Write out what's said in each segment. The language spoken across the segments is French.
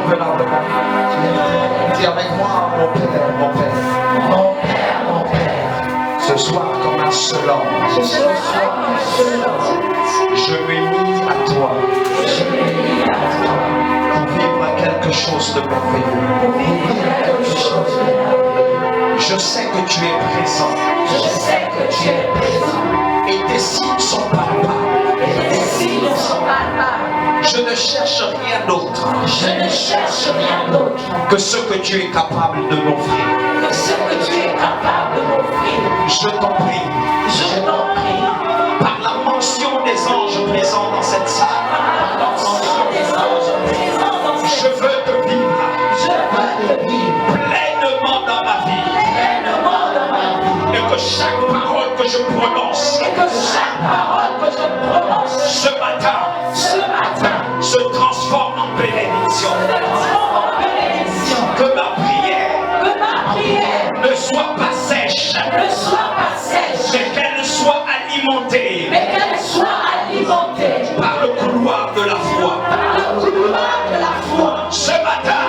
convenablement. Dis avec moi, mon Père, mon Père. Mon Père, mon Père. Ce soir, comme un seul homme. Ce soir, comme un seul homme. Je m'unis à toi. Je m'unis à toi. Pour vivre quelque chose de merveilleux. Pour vivre quelque chose de merveilleux. Je sais que tu es présent. Je sais que tu es présent. Et tes signes sont palpables. Et tes signes sont palpables. Je ne cherche rien d'autre. Je ne cherche rien d'autre. Que ce que tu es capable de m'offrir. Que ce que tu es capable de m'offrir. Je t'en prie. Je t'en prie. Par la mention des anges présents dans cette salle. Par la mention des anges présents dans cette salle. Je veux te vivre. Je veux te vivre. Pleinement dans ma vie. Pleinement dans ma vie. Et que chaque parole que je prononce. Et que chaque parole que je prononce. Ce matin. Se transforme en bénédiction. Que ma prière ne soit pas sèche. Mais qu'elle soit alimentée. Par le couloir de la foi. Ce matin,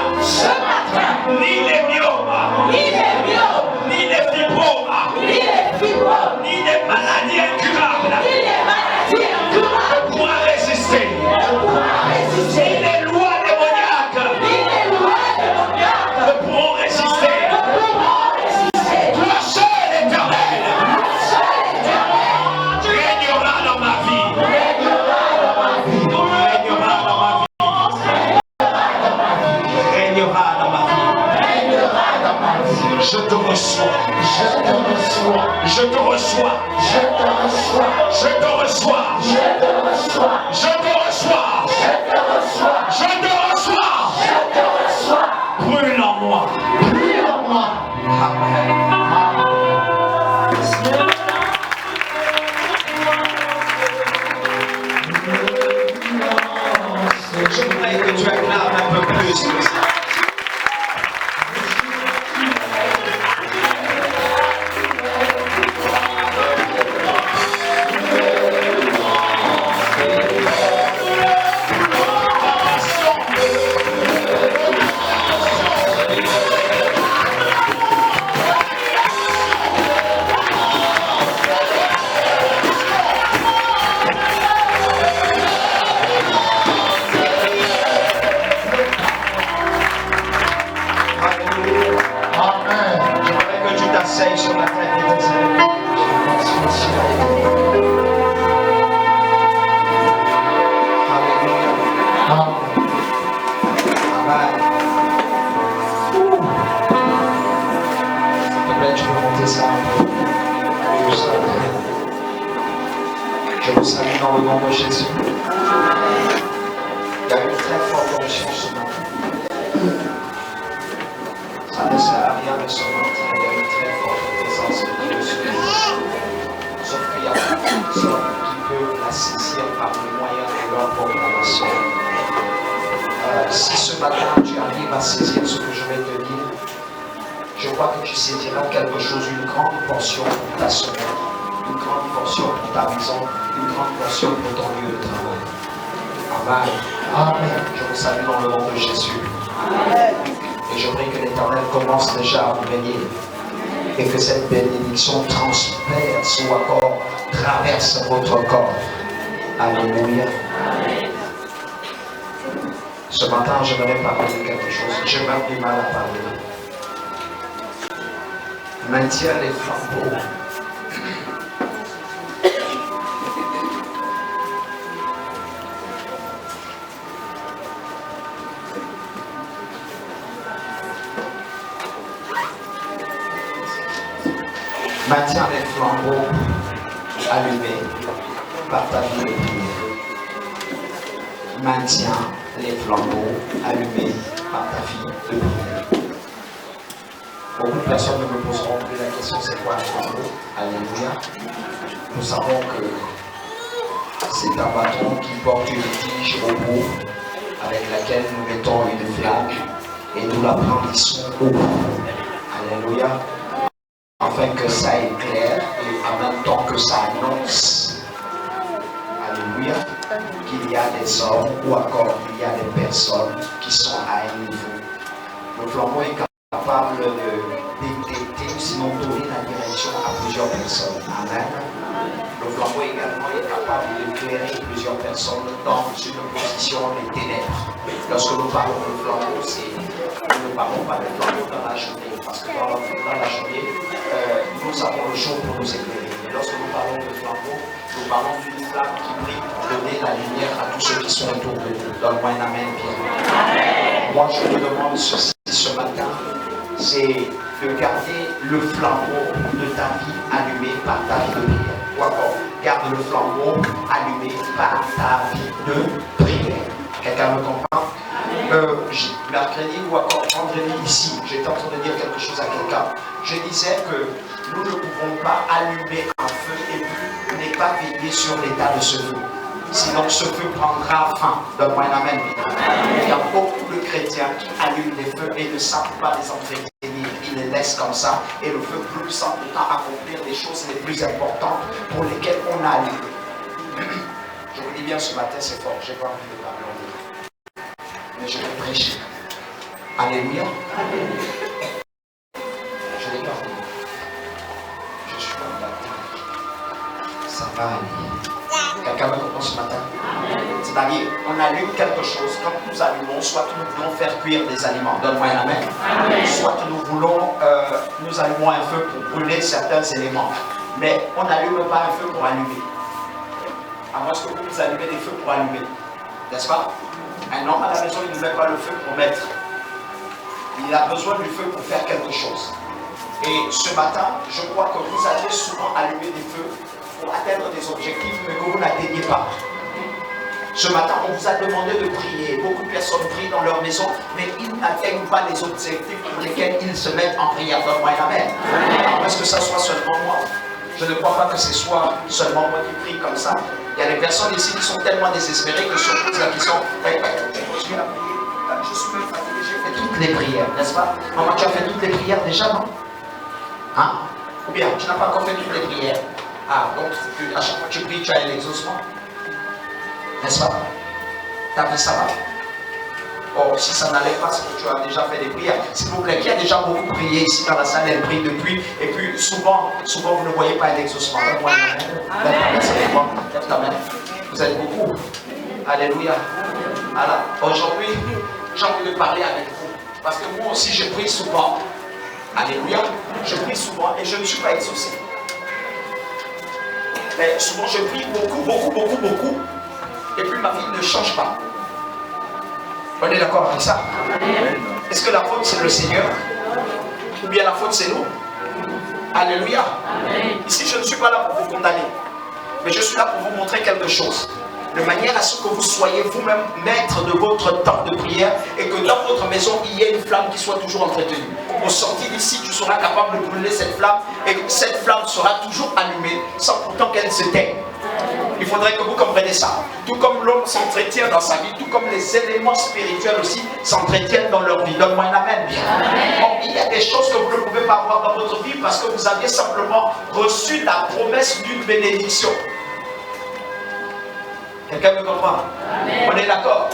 ni les myomes, ni les fibromes, ni les maladies incurables ne pourront résister. Ni les lois démoniaques ne pourront résister. Toi seul, Éternel, tu régneras dans ma vie. Tu régneras dans ma vie. Régneras dans ma vie. Je te reçois. Je te reçois. Je te reçois. Je te reçois. Je te reçois. Je te reçois. Je te reçois. Je te reçois. Je te reçois. Je te reçois. Brûle en moi. Brûle en moi. Amen. Je voudrais que tu acclames un peu plus que ça. Sur la tête de tes élèves. Alléluia. Amen. Peut-être je peux monter ça. Je vous salue dans le nom de Jésus. Il y a une très forte onction ce matin. Ça ne sert à rien de se mentir. Il y a une très forte présence de Dieu sur nous. Sauf qu'il y a personne qui peut la saisir par le moyen de leur proclamation. Si ce matin tu arrives à saisir ce que je vais te dire, je crois que tu saisiras quelque chose, une grande portion pour ta semaine, une grande portion pour ta maison, une grande portion pour ton lieu de travail. Amen. Amen. Je vous salue dans le nom de Jésus. Amen. Et je prie que l'Éternel commence déjà à vous bénir et que cette bénédiction transperce ou encore traverse votre corps. Alléluia. Ce matin, j'aimerais parler de quelque chose. J'ai même du mal à parler. Maintiens les flambeaux. Maintiens les flambeaux allumés par ta vie de prière. Maintiens les flambeaux allumés par ta vie de prière. Beaucoup de personnes ne me poseront plus la question c'est quoi un flambeau? Alléluia. Nous savons que c'est un bâton qui porte une tige au bout avec laquelle nous mettons une flamme et nous la brandissons au bout. Alléluia. Afin que ça éclaire et en même temps que ça annonce. Alléluia. Qu'il y a des hommes ou encore il y a des personnes qui sont à un niveau. Le flambeau est capable de détecter ou sinon donner la direction à plusieurs personnes. Amen. Le flambeau également est capable d'éclairer plusieurs personnes dans une position de ténèbres. Lorsque nous parlons de flambeau, nous ne parlons pas de flambeau dans la journée, parce que dans la journée, nous avons le jour pour nous éclairer. Mais lorsque nous parlons de flambeau, nous parlons d'une flamme qui brille pour donner la lumière à tous ceux qui sont autour de nous. Donne-moi un amen bien. Moi, je me demande ceci ce matin, c'est de garder le flambeau de ta vie allumé par ta vie de prière. Ou encore, garde le flambeau allumé par ta vie de prière. Quelqu'un me comprend? Mercredi ou encore vendredi ici, j'étais en train de dire quelque chose à quelqu'un. Je disais que nous ne pouvons pas allumer un feu et puis ne pas veiller sur l'état de ce feu. Sinon ce feu prendra fin. Donne-moi un amen. Il y a beaucoup de chrétiens qui allument les feux et ne savent pas les entretenir. Ils les laissent comme ça et le feu brûle sans pourtant accomplir les choses les plus importantes pour lesquelles on a allumé. Je vous dis bien ce matin, c'est fort. Je n'ai pas envie de parler en vous. Mais je vais prêcher. Alléluia. Je l'ai pas envie. Je suis dans la terre. Ça va aller. Quelqu'un me comprend ce matin? C'est-à-dire, on allume quelque chose, quand nous allumons, soit nous voulons faire cuire des aliments, donne-moi un amen. Soit nous allumons un feu pour brûler certains éléments, mais on n'allume pas un feu pour allumer. À moins que vous allumez des feux pour allumer, n'est-ce pas? Un homme à la maison, il ne met pas le feu pour mettre. Il a besoin du feu pour faire quelque chose. Et ce matin, je crois que vous allez souvent allumer des feux pour atteindre des objectifs, mais que vous n'atteignez pas. Ce matin, on vous a demandé de prier. Beaucoup de personnes prient dans leur maison, mais ils n'atteignent pas les objectifs pour lesquels ils se mettent en prière. Donne-moi un amen. Est-ce que ça soit seulement moi? Je ne crois pas que ce soit seulement moi qui prie comme ça. Il y a des personnes ici qui sont tellement désespérées que sur toute la question, je suis même fatigué, j'ai fait toutes les prières, n'est-ce pas? Maman, tu as fait toutes les prières déjà, non? Hein? Ou bien, tu n'as pas encore fait toutes les prières? Ah, donc à chaque fois que tu pries, tu as l'exaucement. N'est-ce pas? Ta vie, ça va? Oh, si ça n'allait pas, c'est que tu as déjà fait des prières. S'il vous plaît, qui a déjà beaucoup prié ici dans la salle, elle prie depuis. Et puis, souvent, vous ne voyez pas l'exaucement. Donne-moi un amen. Vous êtes beaucoup. Alléluia. Alors, aujourd'hui, j'ai envie de parler avec vous. Parce que moi aussi, je prie souvent. Alléluia. Je prie souvent et je ne suis pas exaucé. Mais souvent je prie beaucoup, et puis ma vie ne change pas. On est d'accord avec ça? Est-ce que la faute c'est le Seigneur? Ou bien la faute c'est nous? Alléluia. Ici je ne suis pas là pour vous condamner, mais je suis là pour vous montrer quelque chose. De manière à ce que vous soyez vous-même maître de votre temps de prière et que dans votre maison, il y ait une flamme qui soit toujours entretenue. Au sortir d'ici, tu seras capable de brûler cette flamme et cette flamme sera toujours allumée sans pourtant qu'elle se teigne. Il faudrait que vous compreniez ça. Tout comme l'homme s'entretient dans sa vie, tout comme les éléments spirituels aussi s'entretiennent dans leur vie. Donne-moi un amen. Bon, il y a des choses que vous ne pouvez pas avoir dans votre vie parce que vous aviez simplement reçu la promesse d'une bénédiction. Quelqu'un me comprend? Amen. On est d'accord?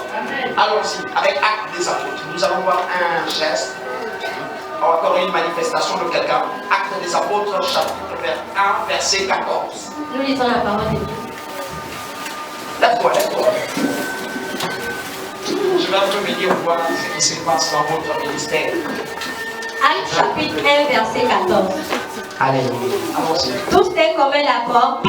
Allons-y, avec Actes des Apôtres. Nous allons voir un geste, encore une manifestation de quelqu'un. Actes des Apôtres, chapitre 1, verset 14. Nous lisons la parole de Dieu. Lève-toi. Je vais un peu venir voir ce qui se passe dans votre ministère. Actes chapitre 1, verset 14. Alléluia. Allons-y. Tous d'un commun accord.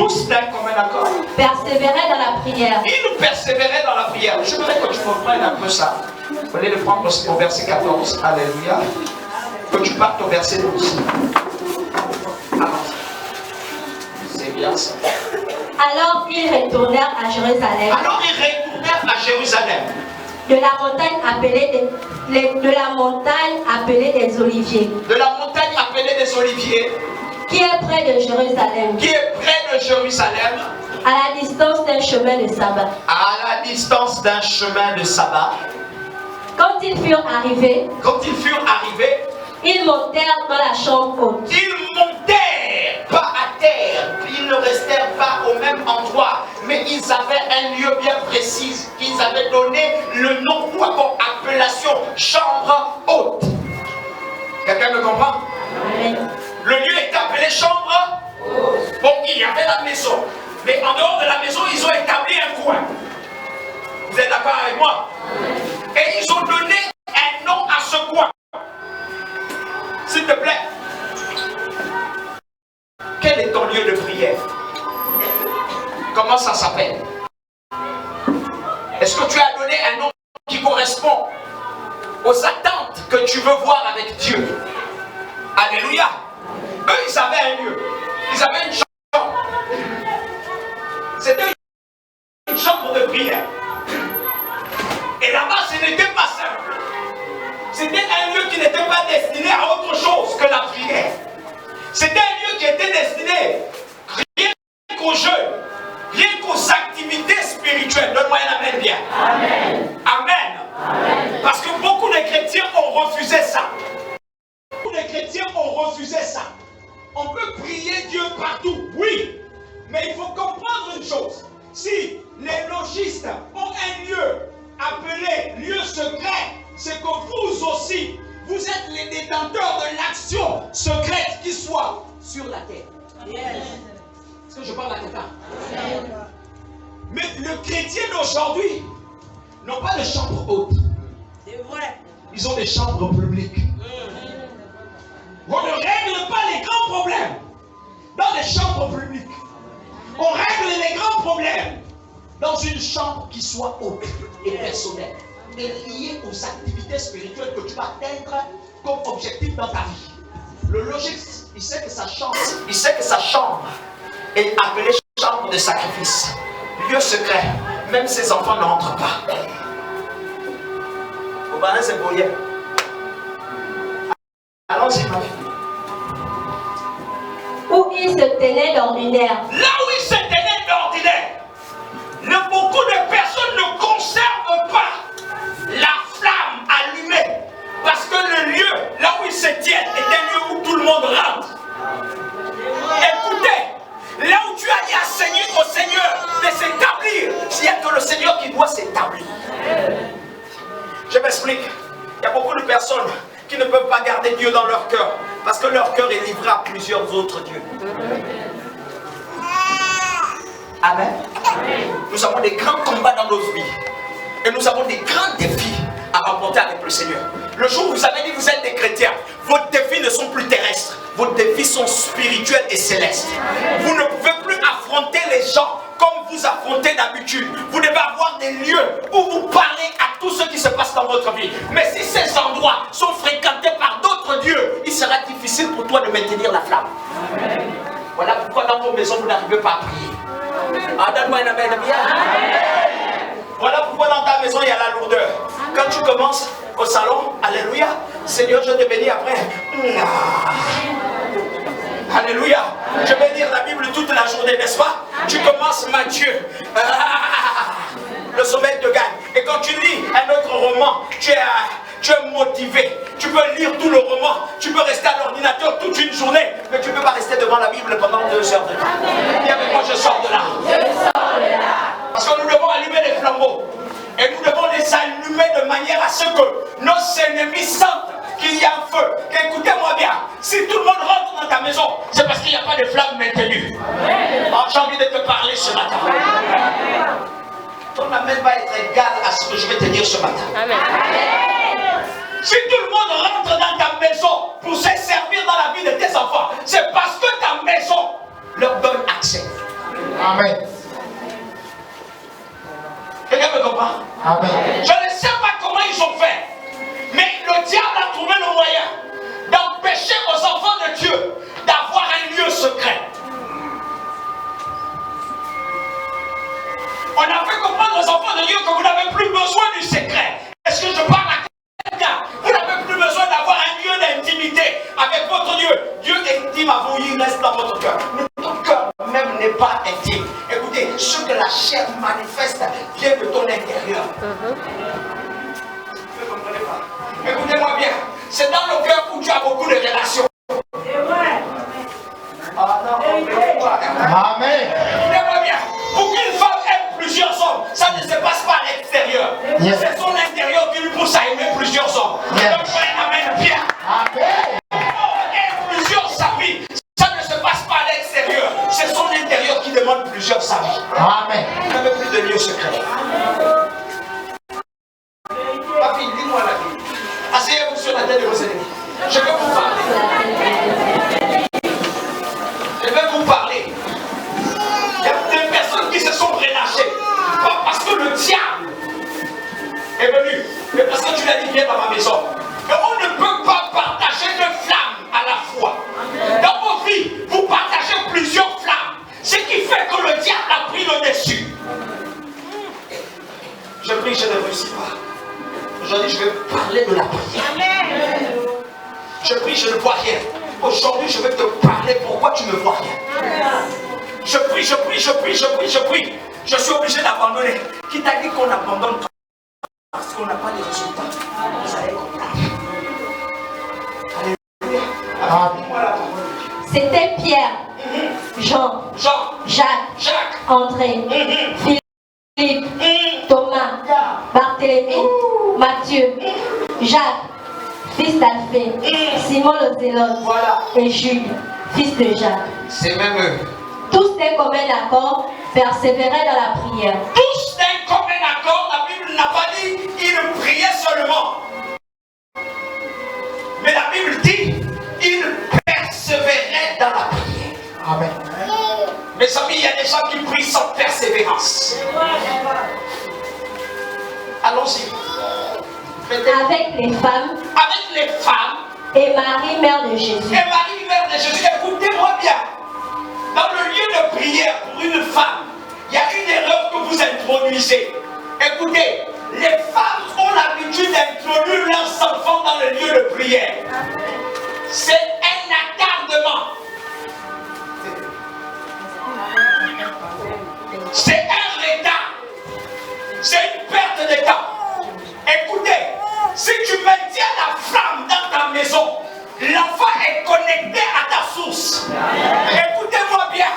Persévéraient dans la prière. Ils persévéraient dans la prière. Je voudrais que tu comprennes un peu ça. Vous allez le prendre au verset 14. Alléluia. Que tu partes au verset 12. Allons-y. C'est bien ça. Alors ils retournèrent à Jérusalem. De la montagne appelée des Oliviers. Qui est près de Jérusalem. À la distance d'un chemin de sabbat. Quand ils furent arrivés, ils montèrent dans la chambre haute. Ils montèrent pas à terre. Ils ne restèrent pas au même endroit. Mais ils avaient un lieu bien précis, qu'ils avaient donné le nom ou encore appellation chambre haute. Quelqu'un me comprend? Le lieu est appelé chambre haute. Bon, il y avait la maison. Mais en dehors de la maison, ils ont établi un coin. Vous êtes d'accord avec moi? Et ils ont donné un nom à ce coin. S'il te plaît, quel est ton lieu de prière? Comment ça s'appelle? Est-ce que tu as donné un nom qui correspond aux attentes que tu veux voir avec Dieu? Alléluia. Eux, ils avaient un lieu. Ils avaient une chambre. C'était une chambre de prière. Et là-bas, ce n'était pas simple. C'était un lieu qui n'était pas destiné à autre chose que la prière. C'était un lieu qui était destiné rien qu'aux jeunes, rien qu'aux activités spirituelles. Donne-moi un amen bien. Amen. Amen. Amen. Parce que beaucoup de chrétiens ont refusé ça. Beaucoup de chrétiens ont refusé ça. On peut prier Dieu partout, oui. Mais il faut comprendre une chose. Si les logistes ont un lieu appelé lieu secret, c'est que vous aussi, vous êtes les détenteurs de l'action secrète qui soit sur la terre. Yes. Est-ce que je parle à quelqu'un? Yes. Mais le chrétien d'aujourd'hui n'ont pas de chambre haute. C'est vrai. Ils ont des chambres publiques. On ne règle pas les grands problèmes dans les chambres publiques. On règle les grands problèmes dans une chambre qui soit haute et personnelle et liée aux activités spirituelles que tu vas atteindre comme objectif dans ta vie. Le logiste, il sait que sa chambre est appelée chambre de sacrifice, lieu secret. Même ses enfants n'entrent pas. Au balai, c'est pour rien. Allons-y, ma fille. Où il se tenait d'ordinaire. Là où il se tenait d'ordinaire. Beaucoup de personnes ne conservent pas la flamme allumée. Parce que le lieu, là où ils se tiennent, est un lieu où tout le monde rentre. Écoutez, là où tu as dit à Seigneur, au Seigneur de s'établir, il n'y a que le Seigneur qui doit s'établir. Je m'explique. Il y a beaucoup de personnes qui ne peuvent pas garder Dieu dans leur cœur parce que leur cœur est livré à plusieurs autres dieux. Amen. Nous avons des grands combats dans nos vies et nous avons des grands défis à remporter avec le Seigneur. Le jour où vous avez dit que vous êtes des chrétiens, vos défis ne sont plus terrestres, vos défis sont spirituels et célestes. Vous ne pouvez plus affronter les gens comme vous affrontez d'habitude. Vous devez avoir des lieux où vous parlez à tout ce qui se passe dans votre vie. Mais si ces endroits sont fréquentés par d'autres dieux, il sera difficile pour toi de maintenir la flamme. Amen. Voilà pourquoi dans vos maisons vous n'arrivez pas à prier. Ah, donne-moi un amen bien. Voilà pourquoi dans ta maison il y a la lourdeur. Quand tu commences au salon, alléluia, Seigneur je te bénis après. Alléluia. Je vais lire la Bible toute la journée, n'est-ce pas? Tu commences Matthieu. Le sommeil te gagne. Et quand tu lis un autre roman, tu es motivé. Tu peux lire tout le roman. Tu peux rester à l'ordinateur toute une journée. Mais tu ne peux pas rester devant la Bible pendant 2 heures de temps. Viens avec moi, je sors de là. Parce que nous devons allumer les flambeaux. Et nous devons les allumer de manière à ce que nos ennemis sentent qu'il y a un feu. Écoutez-moi bien, si tout le monde rentre dans ta maison, c'est parce qu'il n'y a pas de flamme maintenue. J'ai envie de te parler ce matin. Ton amen va être égal à ce que je vais te dire ce matin. Amen. Si tout le monde rentre dans ta maison pour se servir dans la vie de tes enfants, c'est parce que ta maison leur donne accès. Amen. Quelqu'un me comprend? Amen. Je ne sais pas comment ils ont fait. Mais le diable a trouvé le moyen d'empêcher aux enfants de Dieu d'avoir un lieu secret. On a fait comprendre aux enfants de Dieu que vous n'avez plus besoin du secret. Est-ce que je parle à quelqu'un? Vous n'avez plus besoin d'avoir un lieu d'intimité avec votre Dieu. Dieu est intime à vous, il reste dans votre cœur. Notre cœur même n'est pas intime. Écoutez, ce que la chair manifeste vient de ton intérieur. Écoutez-moi bien, c'est dans le cœur où tu as beaucoup de relations. C'est vrai. Ah non, amen. Écoutez-moi bien, pour qu'une femme ait plusieurs hommes, ça ne se passe pas à l'extérieur. C'est son intérieur qui lui pousse à aimer plusieurs hommes. Donc, amen, Pierre. Et plusieurs sa vie, ça ne se passe pas à l'extérieur. C'est son intérieur qui demande plusieurs sa vie. Amen. Il n'avait plus de lieu secret. Ma fille, dis-moi la vie. Asseyez-vous sur la tête de vos ennemis. Je vais vous parler. Je vais vous parler. Il y a des personnes qui se sont relâchées. Pas parce que le diable est venu, mais parce que tu l'as dit, viens dans ma maison. Mais on ne peut pas partager deux flammes à la fois. Dans vos vies, vous partagez plusieurs flammes. Ce qui fait que le diable a pris le dessus. Je prie, je ne réussis pas. Aujourd'hui, je vais parler de la prière. Je prie, je ne vois rien. Aujourd'hui, je vais te parler pourquoi tu ne vois rien. Je prie, je prie, je prie, je prie, je prie. Je suis obligé d'abandonner. Qui t'a dit qu'on abandonne parce qu'on n'a pas de résultats? Vous allez comprendre. Alléluia. C'était Pierre, Jean, Jacques, André, Philippe, Thomas, Barthélemy, Matthieu, Jacques, fils d'Alphée, Simon le Zélote, et Jules, fils de Jacques. C'est même eux. Tous d'un commun accord persévéraient dans la prière. Tous d'un commun accord, la Bible n'a pas dit ils priaient seulement. Mais la Bible dit ils persévéraient dans la prière. Amen. Mes amis, il y a des gens qui prient sans persévérance. Allons-y. Avec les femmes. Avec les femmes. Et Marie, mère de Jésus. Et Marie, mère de Jésus. Écoutez-moi bien. Dans le lieu de prière pour une femme, il y a une erreur que vous introduisez. Écoutez, les femmes ont l'habitude d'introduire leurs enfants dans le lieu de prière. C'est un attardement. C'est un retard. C'est une perte de temps. Écoutez, si tu maintiens la flamme dans ta maison, l'enfant est connecté à ta source. Écoutez-moi bien,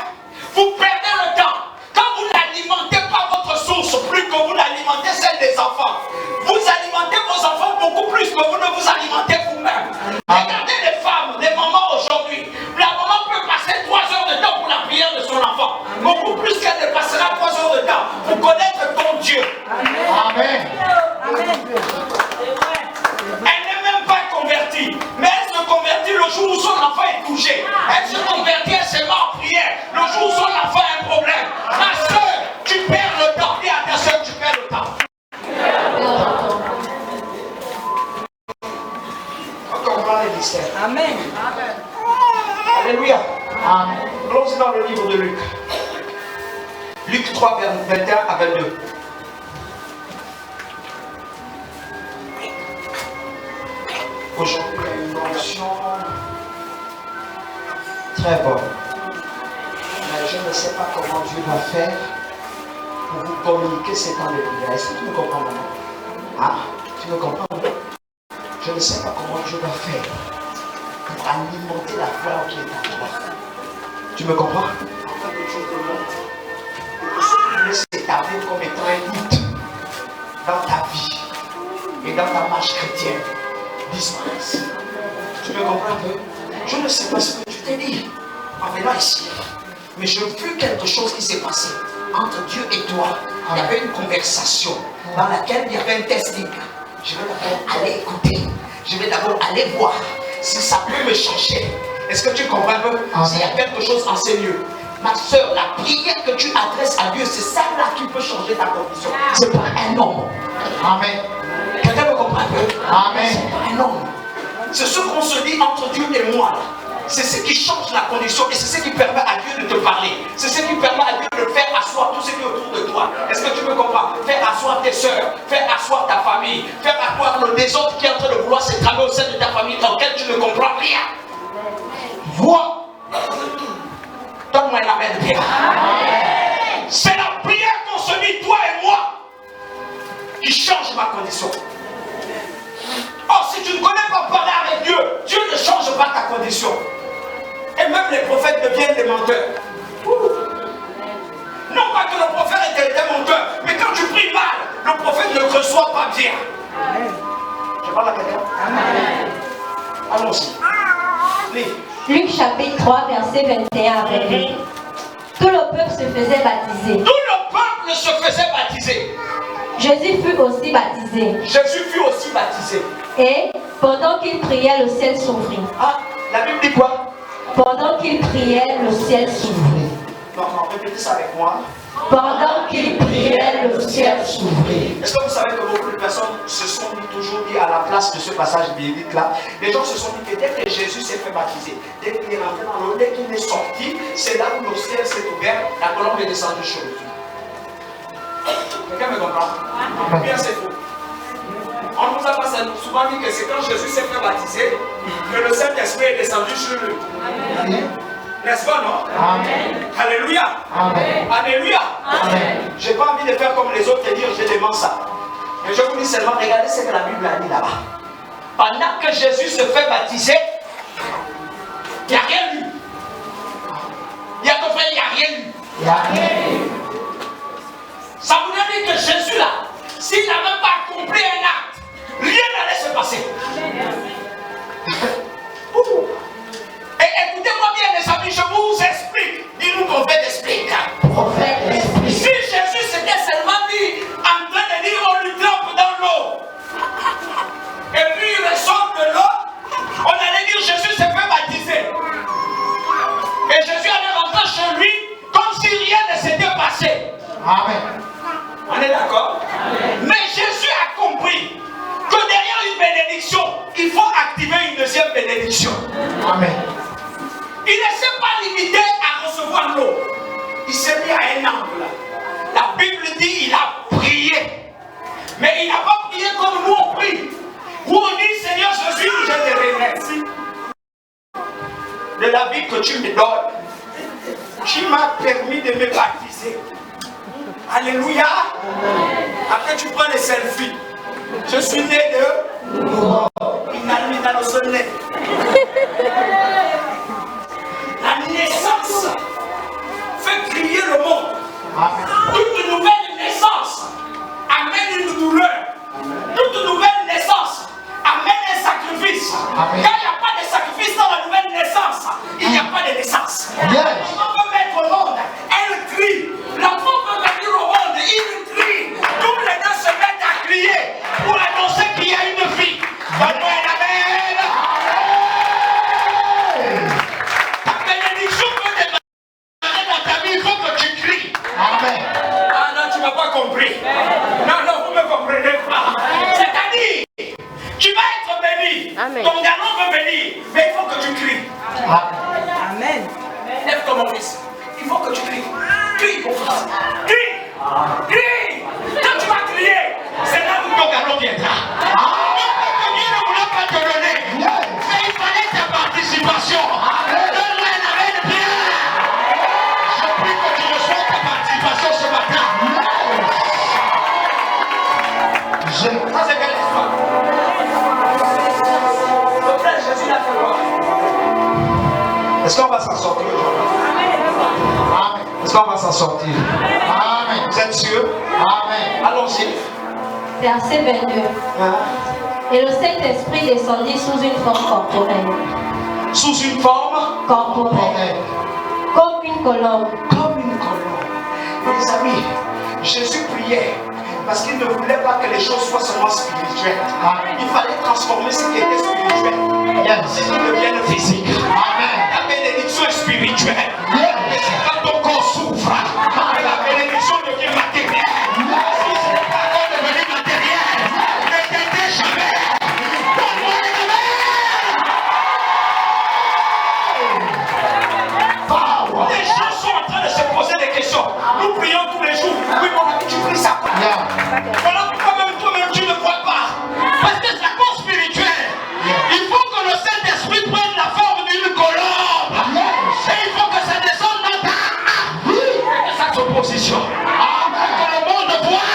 vous perdez le temps. Quand vous n'alimentez pas votre source plus que vous n'alimentez celle des enfants, vous alimentez vos enfants beaucoup plus que vous ne vous alimentez vous-même. Regardez les femmes, les mamans aujourd'hui. La maman peut passer 3 heures de temps pour la prière de son enfant. Beaucoup plus qu'elle ne passera 3 heures de temps pour connaître ton Dieu. Amen. Elle n'est même pas convertie, mais elle se convertit le jour où son enfant est touché. Elle se convertit, elle se met en prière le jour où son enfant a un problème. Ma soeur, tu perds le temps. Dis à ta soeur, tu perds le temps. On comprend les mystères. Amen. Alléluia. Amen. Allons-y dans le livre de Luc. Luc 3, 21 à 22. Aujourd'hui, il y a une notion très bonne. Mais je ne sais pas comment Dieu va faire pour vous communiquer ces temps de prière. Est-ce que tu me comprends maintenant? Ah, tu me comprends? Je ne sais pas comment Dieu va faire pour alimenter la flamme qui est en toi. Tu me comprends? Après quelque chose de long, laisse s'établir comme étant un mythe dans ta vie et dans ta marche chrétienne. Disparaissent. Tu me comprends un peu? Je ne sais pas ce que tu t'es dit en venant ici, mais j'ai vu quelque chose qui s'est passé entre Dieu et toi. Il y avait une conversation dans laquelle il y avait un testing. Je vais d'abord aller écouter. Je vais d'abord aller voir si ça peut me changer. Est-ce que tu comprends un peu? S'il y a quelque chose en ces lieux. Ma soeur, la prière que tu adresses à Dieu, c'est celle-là qui peut changer ta condition. C'est pas un homme. Amen. Quelqu'un me comprend un peu? Amen. C'est pas un homme. C'est ce qu'on se dit entre Dieu et moi. C'est ce qui change la condition et c'est ce qui permet à Dieu de te parler. C'est ce qui permet à Dieu de faire asseoir tout ce qui est autour de toi. Est-ce que tu me comprends? Faire asseoir tes soeurs, faire asseoir ta famille, faire asseoir le désordre qui est en train de vouloir s'étramer au sein de ta famille dans lequel tu ne comprends rien. Vois. Donne-moi la main de Pierre. C'est la prière qu'on se dit, toi et moi, qui change ma condition. Or, si tu ne connais pas parler avec Dieu, Dieu ne change pas ta condition. Et même les prophètes deviennent des menteurs. Non pas que le prophète était menteur, te sois pas bien. Je parle à quelqu'un. Allons-y. Luc chapitre 3, verset 21 à 22. Tout le peuple se faisait baptiser. Tout le peuple se faisait baptiser. Jésus fut aussi baptisé. Jésus fut aussi baptisé. Et pendant qu'il priait, le ciel s'ouvrit. Ah, la Bible dit quoi? Pendant qu'il priait, le ciel s'ouvrit. Non, répétez ça avec moi. Pendant qu'il priait, le ciel s'ouvrit. Est-ce que vous savez que beaucoup de personnes se sont toujours dit à la place de ce passage biblique là, les gens se sont dit que dès que Jésus s'est fait baptiser, dès qu'il est rentré dans l'eau, dès qu'il est sorti, c'est là où le ciel s'est ouvert, la colombe est descendue sur lui. Quelqu'un me comprend? Bien, c'est faux. On nous a pas souvent dit que c'est quand Jésus s'est fait baptiser que le Saint-Esprit est descendu sur lui. N'est-ce pas, non? Amen. Alléluia. Amen. Alléluia. Amen. Je n'ai pas envie de faire comme les autres et dire je demande ça. Mais je vous dis seulement, regardez ce que la Bible a dit là-bas. Pendant que Jésus se fait baptiser, il n'y a rien eu. Il y a ton frère, il n'y a rien eu. Il n'y a rien eu. Ça voudrait dire que Jésus là, s'il n'avait pas accompli un acte, rien n'allait se passer. Et écoutez-moi bien les amis, je vous explique. Dis-nous prophète explique. Si Jésus s'était seulement dit en train de dire on lui trempe dans l'eau. Et puis il ressort de l'eau, on allait dire Jésus s'est fait baptiser. Et Jésus allait rentrer chez lui comme si rien ne s'était passé. Amen. On est d'accord? Mais Jésus a compris que derrière une bénédiction, il faut activer une deuxième bénédiction. Amen. Il ne s'est pas limité à recevoir l'eau. Il s'est mis à un angle. La Bible dit il a prié. Mais il n'a pas prié comme nous on prie. Où on dit Seigneur Jésus, je te remercie de la vie que tu me donnes. Tu m'as permis de me baptiser. Alléluia. Après tu prends les selfies. Je suis né de la naissance fait crier le monde. Toute nouvelle naissance amène une douleur. Toute nouvelle naissance amène un sacrifice. Quand il n'y a pas de sacrifice dans la nouvelle naissance, il n'y a pas de naissance. L'enfant peut mettre au monde, elle crie. L'enfant peut venir au monde, il crie. Tous les deux se mettent à crier pour annoncer qu'il y a une fille. Donne-moi un amen. Ta bénédiction peut démarrer dans ta vie, il faut que tu cries. Amen. Ah non, tu ne m'as pas compris. Non, vous ne me comprenez pas. C'est-à-dire, tu vas être béni. Amen. Ton galon peut venir, mais il faut que tu cries. Amen. Lève-toi mon fils. Il faut que tu cries. Crie, mon fils. Crie. Crie. Quand tu vas crier, c'est là où ton galon viendra. Dieu ne voulait pas te donner. Mais il fallait ta participation. Donne-moi un amen bien. Je prie que tu reçoives ta participation ce matin. Ça c'est quelle histoire? Le frère Jésus l'a fait voir. Est-ce qu'on va s'en sortir aujourd'hui? Amen. Est-ce qu'on va s'en sortir? Amen. Vous êtes sûr? Amen. Allons-y. Verset 22. Et le Saint-Esprit descendit sous une forme corporelle. Sous une forme corporelle. Comme une colombe. Comme une colombe. Mes amis, Jésus priait parce qu'il ne voulait pas que les choses soient seulement spirituelles. Il fallait transformer ce qui était spirituel. C'est qui devienne physique. Amen. La bénédiction est spirituelle. Mais c'est quand ton corps souffre que la bénédiction devient matérielle. Si ce n'est pas encore devenu matériel, ne t'aidez jamais. Donne-moi les amen. Les gens sont en train de se poser des questions. Nous prions tous les jours. Oui, mon ami, tu pries ça. Voilà pourquoi même toi-même tu ne crois pas. Parce que c'est la cause spirituelle. Il faut que le Saint-Esprit prenne la forme d'une colombe. Et il faut que ça descende dans ta âme. Et que ça se positionne. Que le monde voie.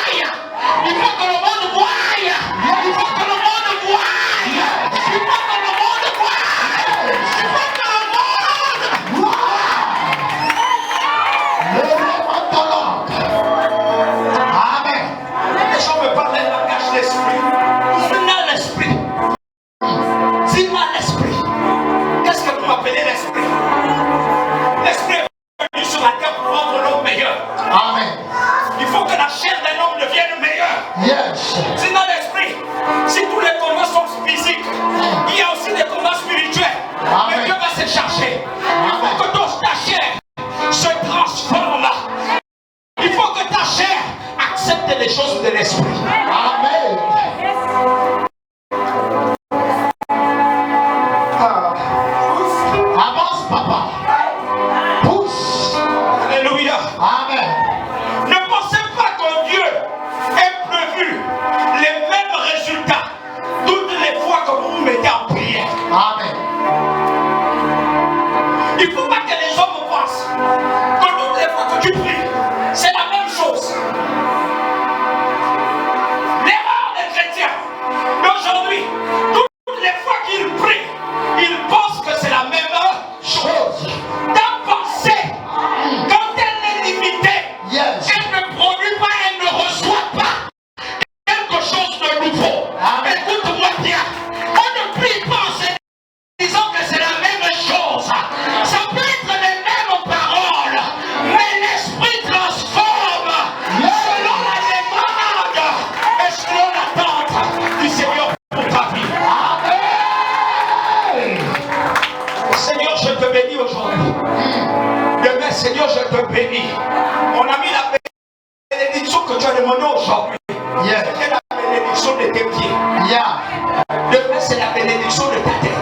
Il faut que le monde voie. Il faut que le monde voie. Il faut que le monde voie. Il faut que le monde voie. Amen. Les gens me parlent d'un langage. les choses de l'esprit. Amen. Avance, papa. Pousse. Alléluia. Amen. Ne pensez pas que Dieu ait prévu les mêmes résultats toutes les fois que vous vous mettez en prière. Amen. Il ne faut pas que les hommes pensent que toutes les fois que tu pries, c'est la même chose. L'erreur des chrétiens d'aujourd'hui, toutes les fois qu'ils prient, ils pensent que c'est la même chose. Ta pensée, quand elle est limitée, elle ne produit pas, elle ne reçoit pas quelque chose de nouveau. Écoute-moi bien, on ne prie pas en se disant que c'est la même chose. Ça peut être les mêmes paroles, mais l'esprit transforme selon la demande et selon l'attente du Seigneur pour ta vie. Amen. Seigneur, je te bénis aujourd'hui. Demain, Seigneur, je te bénis. On a mis la bénédiction que tu as demandé aujourd'hui. C'était la bénédiction de tes pieds. Demain, c'est la bénédiction de ta tête.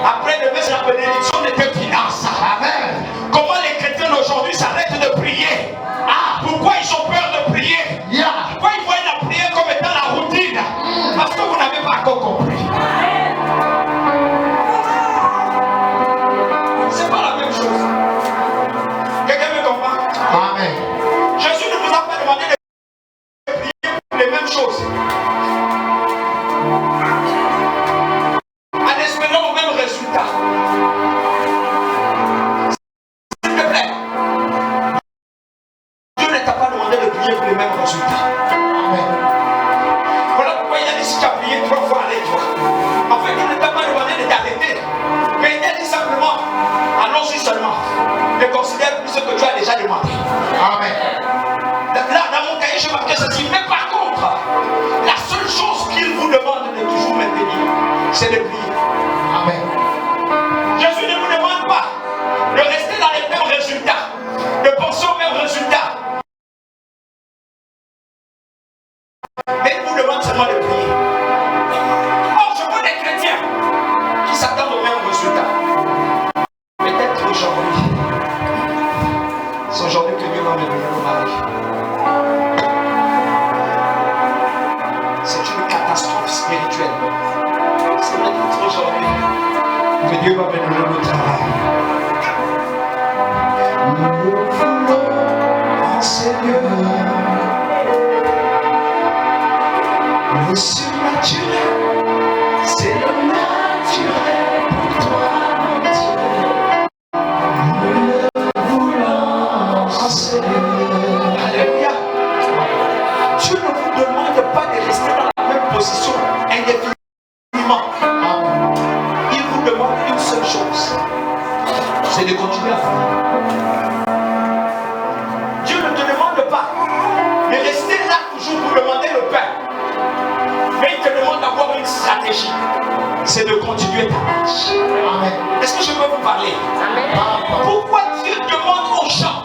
Après, demain, c'est la bénédiction de tes finances. Amen. Comment les chrétiens d'aujourd'hui s'arrêtent de prier? Pourquoi ils ont peur de prier? Pourquoi ils voient la prière comme étant la routine? Parce que vous n'avez pas encore compris. C'est pas la même chose. Quelqu'un me comprend? Amen. Jésus ne vous a pas demandé de prier pour les mêmes choses. En espérant au même résultat. S'il te plaît. Dieu ne t'a pas demandé de prier pour les mêmes résultats. Amen. Voilà pourquoi il a dit si tu as prié 3 fois, allez toi. En fait, il ne t'a pas demandé de t'arrêter. Mais il a dit simplement, allons-y seulement. Ne considère plus ce que tu as déjà demandé. Amen. Là, dans mon cahier, j'ai marqué ceci. Mais par contre, la seule chose qu'il vous demande de toujours maintenir, c'est de prier. Amen. Jésus ne vous demande pas de rester dans les mêmes résultats, de penser aux mêmes résultats. Mais il vous demande seulement de prier. Or, je vois des chrétiens qui s'attendent aux mêmes résultats. Peut-être aujourd'hui, c'est aujourd'hui que Dieu va me donner au mari. C'est une catastrophe spirituelle. C'est peut-être aujourd'hui que Dieu va me donner le travail. Nous voulons en Seigneur le surnaturel, c'est le naturel pour toi, mon Dieu. Nous le voulons en Seigneur. Alléluia. Dieu ne vous demande pas de rester dans la même position indéfiniment. Il vous demande une seule chose, c'est de continuer à faire. Dieu ne te demande pas de rester là toujours pour demander le pain. Mais il te demande d'avoir une stratégie. C'est de continuer ta marche. Amen. Est-ce que je peux vous parler? Amen. Pourquoi Dieu demande aux gens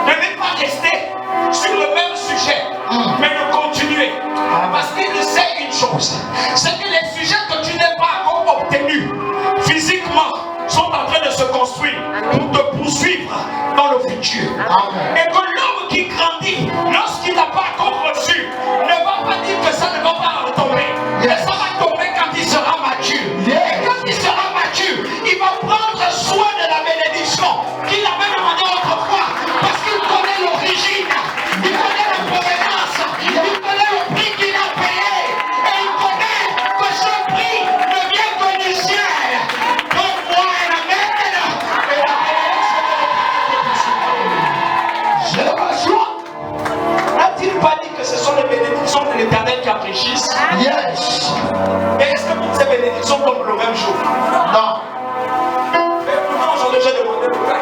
de ne pas rester sur le même sujet, mais de continuer? Parce qu'il sait une chose, c'est que les sujets que tu n'as pas encore obtenus physiquement sont en train de se construire pour te poursuivre dans le futur. Amen. Et que l'homme qui grandit, lorsqu'il n'a pas encore reçu, ne va pas dire que ça ne va pas retomber. Mais ça va tomber quand il sera mature. Et quand il sera mature, il va prendre soin de la bénédiction qu'il avait demandé autrefois. Parce qu'il connaît l'origine, il connaît la provenance, il connaît le prix qu'il a payé. Et il connaît que ce prix ne vient que du ciel. Donc moi, un amen. Et la bénédiction je reçois. N'a-t-il pas dit que ce sont les bénédictions de l'Éternel qui enrichissent? Yes. Mais est-ce que toutes ces bénédictions tombent le même jour? Non. Mais pourquoi aujourd'hui j'ai demandé le pain?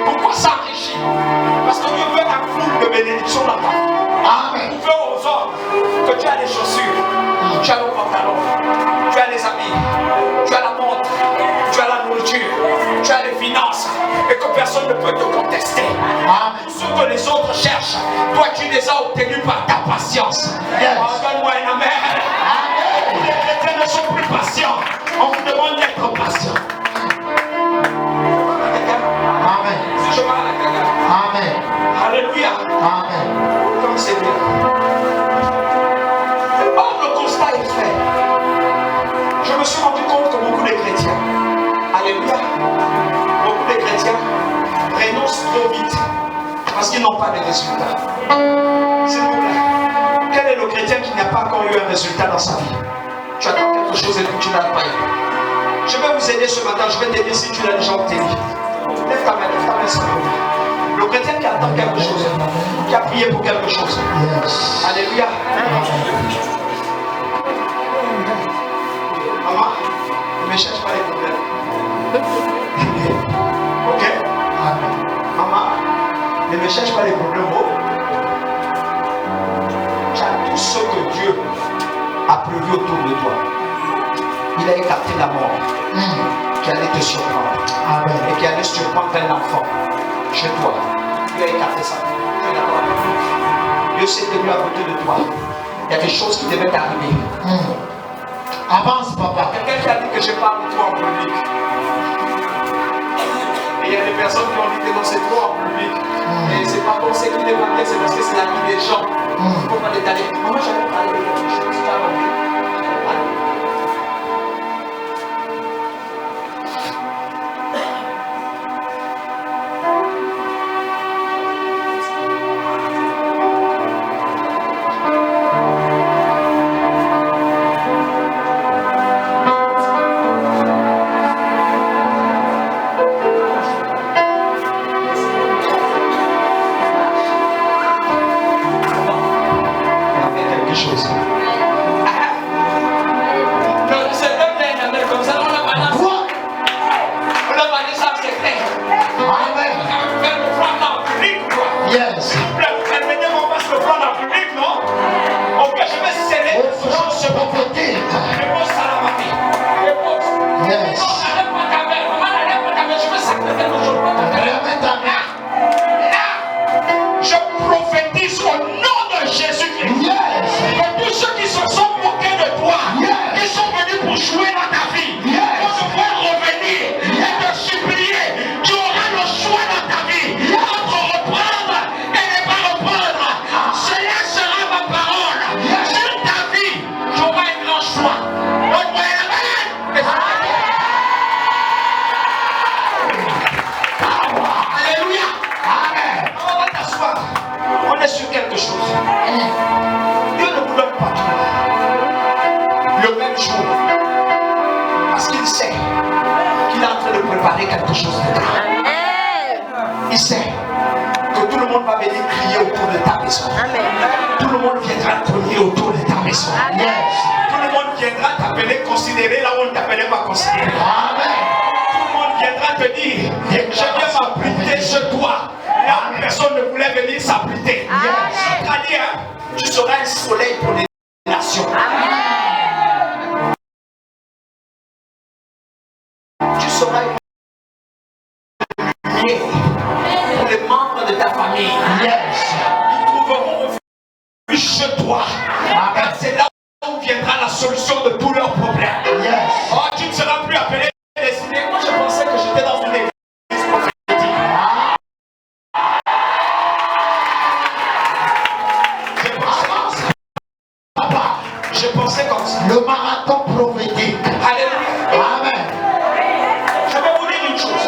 Pourquoi ça enrichit? Parce que Dieu veut un flou de bénédictions dans ta vie. Amen. Pour faire aux hommes que tu as les chaussures, tu as le pantalon, tu as les habits, tu as la montre, tu as la nourriture, tu as les finances, et que personne ne peut te contester. Tout ce que les autres cherchent, toi tu déjà obtenu par ta patience. Donne-moi un amen. Les chrétiens ne sont plus patients. On vous demande d'être patient. Amen. Si je parle à quelqu'un. Amen. Alléluia. Amen. Comme c'est bien. Or, le constat est fait. Je me suis rendu compte que beaucoup de chrétiens, alléluia, beaucoup de chrétiens renoncent trop vite parce qu'ils n'ont pas de résultats. S'il vous plaît, quel est le chrétien qui n'a pas encore eu un résultat dans sa vie? Tu attends quelque chose et puis tu n'as pas eu. Je vais vous aider ce matin, je vais t'aider si tu l'as déjà obtenu. Lève ta main simplement. Le chrétien qui attend quelque chose, qui a prié pour quelque chose. Alléluia. Maman, ne me cherche pas les problèmes. Ok? Maman, ne me cherche pas les problèmes. Tu as tout ce que Dieu a prévu autour de toi. Il a écarté la mort qui allait te surprendre. Et qui allait surprendre un enfant chez toi. Il a écarté ça. Dieu s'est tenu à côté de toi. Il y a des choses qui devaient t'arriver. Avance, papa. Quelqu'un qui a dit que je parle de toi en public. Et il y a des personnes qui ont dit que non, c'est toi en public. Et c'est pas pour ce qui n'est pas bien, c'est parce que c'est la vie des gens. Il ne faut pas l'étaler. Moi, j'avais parlé de quelque chose. Tu as remarqué? Quelque chose de toi. Il sait que tout le monde va venir crier autour de ta maison. Tout le monde viendra cogner autour de ta maison. Tout le monde viendra t'appeler considérer là où on ne t'appelait pas considérer. Tout le monde viendra te dire je viens m'abriter chez toi. Là où personne ne voulait venir s'abriter. C'est-à-dire, tu seras un soleil pour les nations. Tu seras une pour les membres de ta famille. Ils trouveront refuge chez toi. C'est là où viendra la solution de tous leurs problèmes. Oh, tu ne seras plus appelé destiné. Moi, je pensais que j'étais dans une église prophétique. Je pensais comme ça. Le marathon prophétique. Alléluia. Amen. Je vais vous dire une chose.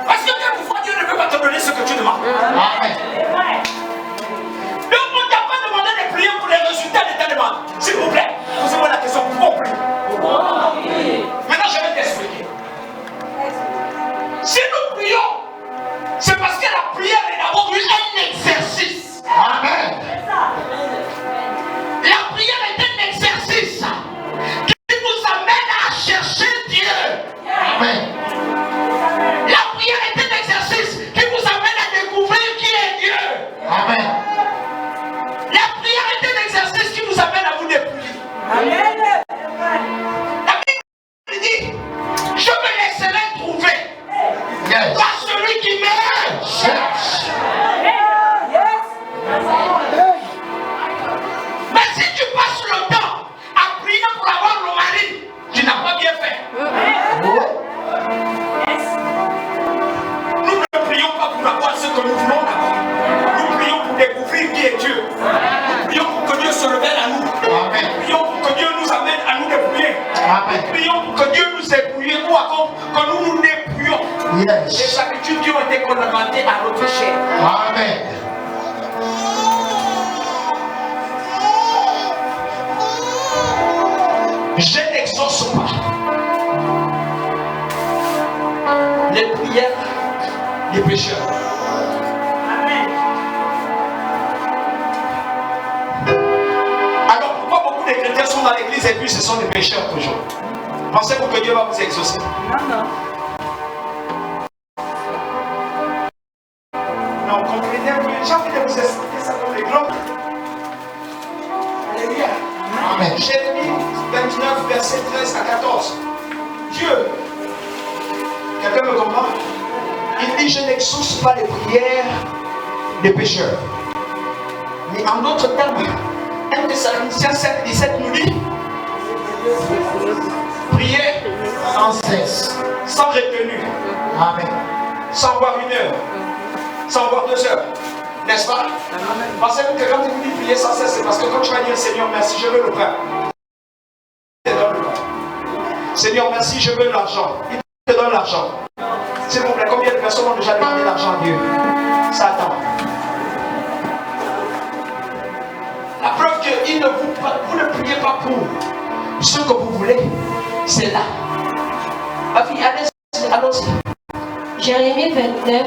Parce que quelquefois, Dieu ne peut pas te donner ce que tu demandes. Amen. Donc, on ne t'a pas demandé de prier pour les résultats de ta demande. S'il vous plaît, posez-moi la question. Pourquoi on prie? Maintenant, je vais t'expliquer. Si nous prions, c'est parce que la prière est d'abord un exercice. Amen. La prière est un exercice qui nous amène à chercher Dieu. Amen. La prière est un exercice qui vous amène à découvrir qui est Dieu. Amen. La prière est un exercice qui vous amène à vous dépouiller. Amen. La Bible dit, je me laisserai trouver par celui qui me cherche. Mais si tu passes le temps à prier pour avoir le mari, tu n'as pas bien fait. Nous ne prions pas pour avoir ce que nous voulons d'abord. Nous prions pour découvrir qui est Dieu. Nous prions pour que Dieu se révèle à nous. Nous prions pour que Dieu nous amène à nous dépouiller. Nous prions pour que Dieu nous épouille ou encore que nous nous dépouillons des habitudes qui ont été collatérales à notre chair. Amen. Je n'exauce pas les prières des pécheurs. Amen. Alors pourquoi beaucoup de chrétiens sont dans l'église et puis ce sont des pécheurs toujours? Pensez-vous que Dieu va vous exaucer? Non. Non, comprenez-vous? J'ai envie de vous expliquer ça dans les globes. Alléluia. Amen. Jérémie 29, verset 13 à 14. Dieu, quelqu'un me comprend? Il dit, je n'exauce pas les prières des pécheurs. Mais en d'autres termes, 1 Thessaloniciens 7, 17 nous dit, priez sans cesse, sans retenue. Amen. Sans boire 1 heure, sans boire 2 heures. N'est-ce pas? Pensez-vous que quand il vous dit prier sans cesse, c'est parce que quand tu vas dire Seigneur merci, je veux le pain. Il te donne le pain. Seigneur merci, je veux l'argent. Il te donne l'argent. S'il vous plaît, combien de personnes ont déjà demandé l'argent à Dieu? Satan. La preuve que vous ne priez pas pour ce que vous voulez, c'est là. Ma fille, allons-y. Jérémie 29,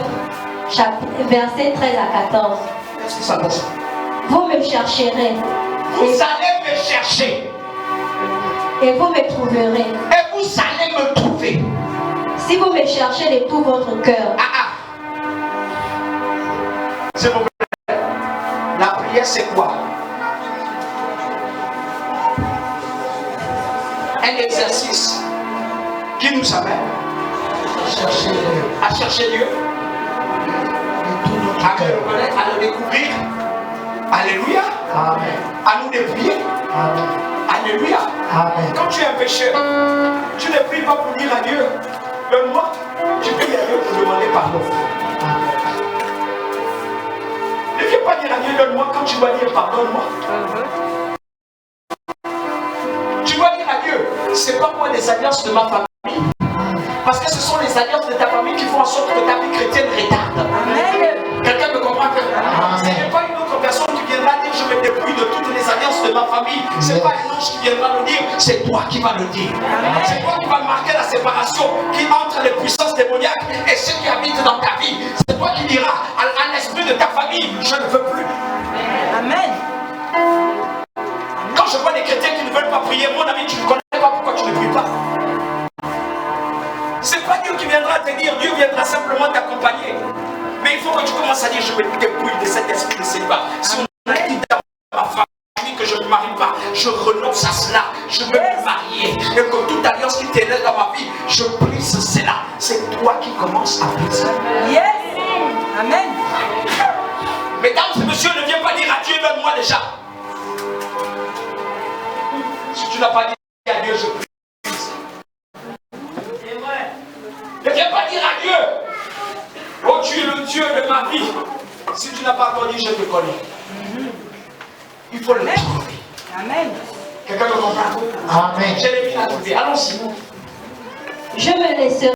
verset 13 à 14. Qu'est-ce que ça passe? Vous me chercherez. Vous allez me chercher. Et vous me trouverez. Et vous allez me trouver. Si vous me cherchez de tout votre cœur. S'il vous plaît. La prière c'est quoi? Un exercice qui nous amène à chercher Dieu, à le reconnaître, à le découvrir. Alléluia. Amen. À nous dépouiller. Amen. Alléluia. Amen. Quand tu es un pécheur, tu ne pries pas pour dire à Dieu, donne-moi, tu pries à Dieu pour demander pardon. Ne viens pas dire à Dieu, donne-moi quand tu dois dire pardonne-moi. Tu dois dire à Dieu, c'est pas moi les alliances de ma famille. Parce que ce sont les alliances de ta famille qui font en sorte que ta vie chrétienne retarde. Quelqu'un me comprend que ce n'est pas une autre personne qui viendra dire je me dépouille de toutes les alliances de ma famille. Ce n'est pas un ange qui viendra le dire, c'est toi qui vas le dire. C'est toi qui vas marquer la séparation qui entre les puissances démoniaques et ceux qui habitent dans ta vie. C'est toi qui diras à l'esprit de ta famille, je ne veux plus. Amen. Quand je vois des chrétiens qui ne veulent pas prier, mon ami, tu ne connais pas pourquoi tu ne pries pas. C'est pas Dieu qui viendra te dire, Dieu viendra simplement t'accompagner. Mais il faut que tu commences à dire, je me dépouille de cet esprit de célibat. Si on a dit dans ma famille que je ne me marie pas, je renonce à cela, je veux me marier. Et que toute alliance qui t'élève dans ma vie, je brise cela. C'est toi qui commences à briser. Yes. Amen. Mesdames et messieurs, ne viens pas dire à Dieu, donne-moi déjà. Si tu n'as pas dit à Dieu, je prie. Ne viens pas dire à Dieu, oh tu es le Dieu de ma vie. Si tu n'as pas encore dit, je te connais. Il faut le trouver. Amen. Quelqu'un me comprend? Amen. Jérémie l'a trouvé. Allons-y. Je me laisserai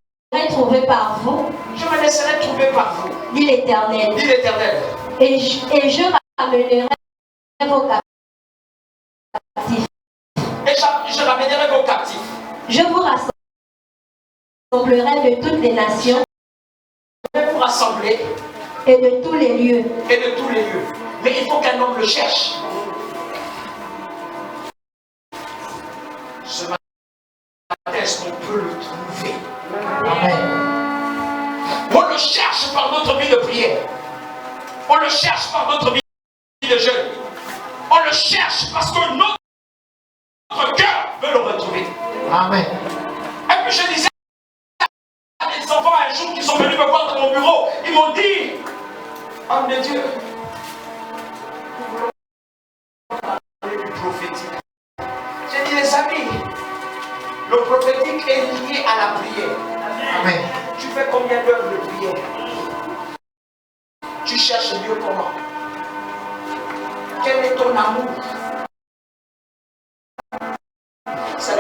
trouver par vous. Je me laisserai trouver par vous. Dit l'Éternel. Dit l'Éternel. Et je ramènerai vos captifs. Et je ramènerai vos captifs. Je vous rassemblerai de toutes les nations. Je vais vous rassembler. Et de tous les lieux. Et de tous les lieux. Mais il faut qu'un homme le cherche. Ce matin, est-ce qu'on peut le trouver? Amen. On le cherche par notre vie de prière. On le cherche par notre vie de jeûne. On le cherche parce que notre cœur veut le retrouver. Amen. Et puis je disais à des enfants un jour qui sont venus me voir dans mon bureau, ils m'ont dit, homme de Dieu, nous voulons parler du prophétique. J'ai dit, les amis, le prophétique est lié à la prière. Amen. Tu fais combien d'heures de prière? Tu cherches Dieu comment? Quel est ton amour? Ça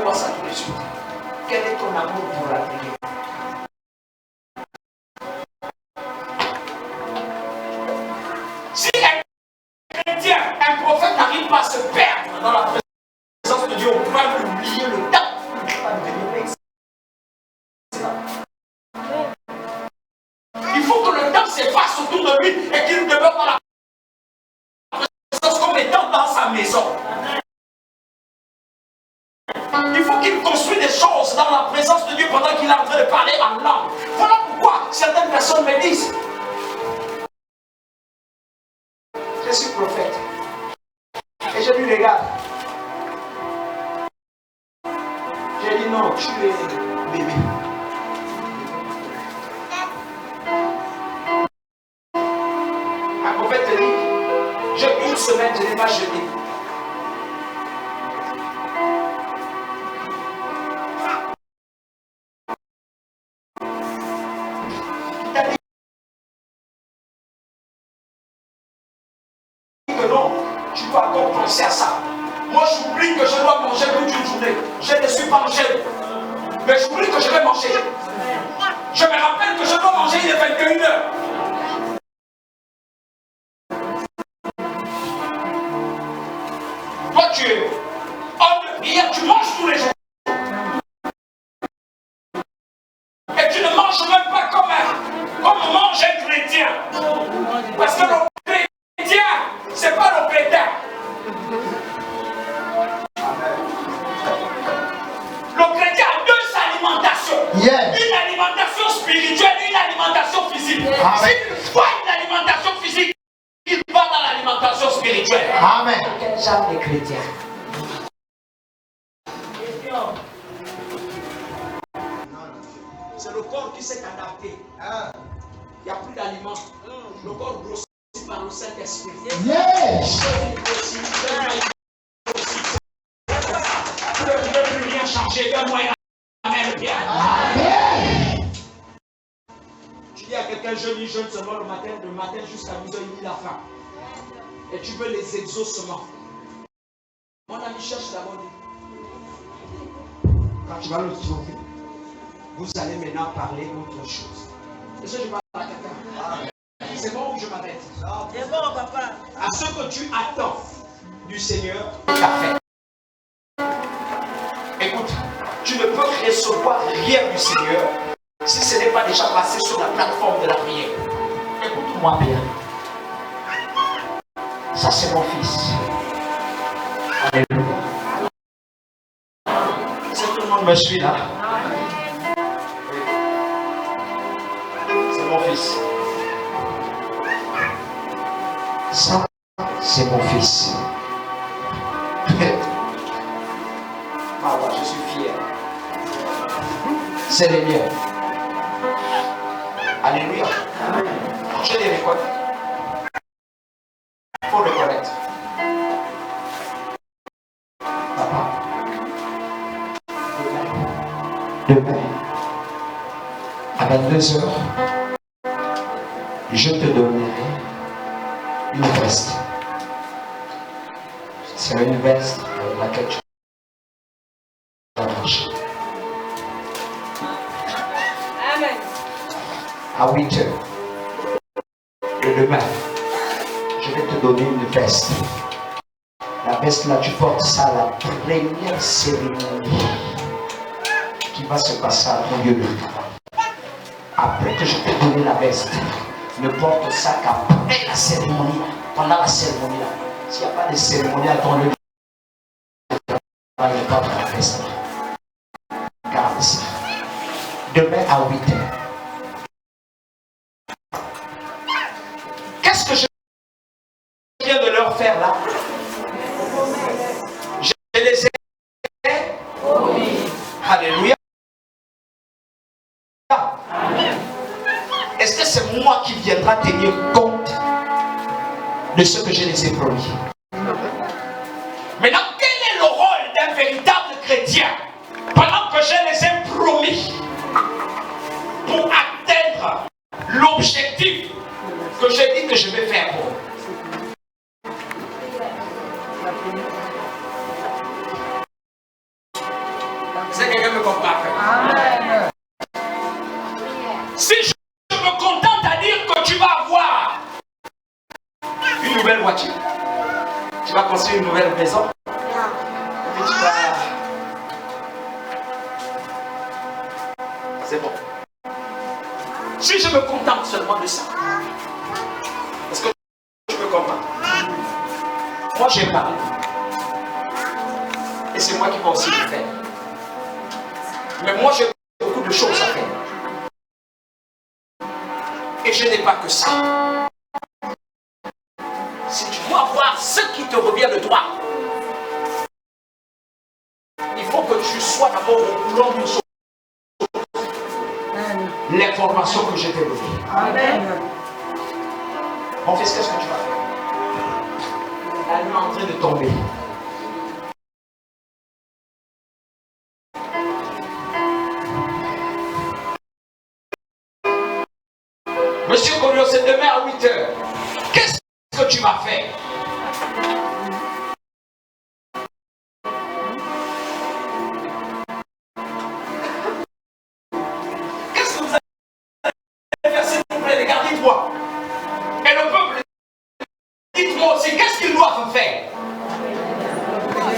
voir ça tout de suite. Quel est ton amour pour la prière? Si un chrétien, un prophète n'arrive pas à se perdre dans la présence de Dieu, on peut pas oublier le temps. Il ne peut pas devenir excellent. Il faut que le temps s'efface autour de lui et qu'il demeure dans la présence comme étant dans sa maison. Il faut qu'il construise des choses dans la présence de Dieu pendant qu'il est en train de parler en langue. Voilà pourquoi certaines personnes me disent, je suis prophète. Et je lui regarde. J'ai dit non, tu es bébé. Un prophète te dit, j'ai une semaine, je n'ai pas jeûné. Tu dois encore penser à ça. Moi, j'oublie que je dois manger toute une journée. Je ne suis pas mangé. Mais j'oublie que je vais manger. Je me rappelle que je dois manger, il est 21h. Toi, tu es homme de prière, tu manges tous les jours. Et tu ne manges même pas comme mange un chrétien. Parce que le chrétien, c'est pas le chrétien. Le chrétien a deux alimentations. Yeah. Une alimentation spirituelle, une alimentation physique. S'il faut une alimentation physique, il va dans l'alimentation spirituelle. Amen. Quel genre de chrétien? C'est le corps qui s'est adapté. Il n'y a plus d'aliments. Le corps grossit par le Saint-Esprit. Yes. Ne peut plus rien changer. Donne-moi la même bien. Tu dis à quelqu'un jeune seulement le matin jusqu'à 12h30 la faim. Et tu veux les exaucements. Mon ami cherche d'abord Dieu. Quand tu vas le trouver, vous allez maintenant parler autre chose. Est-ce que je parle à quelqu'un? C'est bon ou je m'arrête? C'est bon, papa. À ce que tu attends du Seigneur, tu as fait. Écoute, tu ne peux recevoir rien du Seigneur si ce n'est pas déjà passé sur la plateforme de la prière. Écoute-moi bien. Ça, c'est mon fils. Alléluia. Si tout le monde me suit là. C'est mon fils. Ça, c'est mon fils. Ah ouais, je suis fier. C'est les miens. Alléluia. Je les reconnais. Il faut le connaître. Papa, demain, à 22h, je te donnerai une veste. C'est une veste avec laquelle tu vas marcher. à 8 heures. Et demain, je vais te donner une veste. La veste là, tu portes ça à la première cérémonie qui va se passer à ton lieu de travail. Après que je t'ai donné la veste, ne porte ça qu'après la cérémonie, pendant la cérémonie là. S'il n'y a pas de cérémonie à ton lieu de travail, ne porte la veste. Garde ça. Demain à 8 heures. Qu'est-ce que je viens de leur faire là? Je les ai. Alléluia. Est-ce que c'est moi qui viendra tenir compte de ce que je les ai promis? Maintenant, quel est le rôle d'un véritable chrétien pendant que je les ai promis pour atteindre l'objectif que j'ai dit que je vais faire pour eux? Est-ce que quelqu'un me comprend? Amen. Si je me contente à dire que tu vas avoir une nouvelle voiture, tu vas construire une nouvelle maison, et puis tu vas... C'est bon. Si je me contente seulement de ça, est-ce que tu me comprends? Moi j'ai parlé. Et c'est moi qui vais aussi le faire. Mais moi j'ai beaucoup de choses à faire. Et je n'ai pas que ça. Si tu dois voir ce qui te revient de toi, il faut que tu sois d'abord au courant d'une chose. L'information que je t'ai donnée. Amen. Mon fils, qu'est-ce que tu vas faire? La nuit est en train de tomber. Monsieur Colliot, c'est demain à 8 heures. Qu'est-ce que tu vas faire? Qu'est-ce que vous allez faire, s'il vous plaît, les gars, dites-moi. Et le peuple, dites-moi aussi, qu'est-ce qu'ils doivent faire?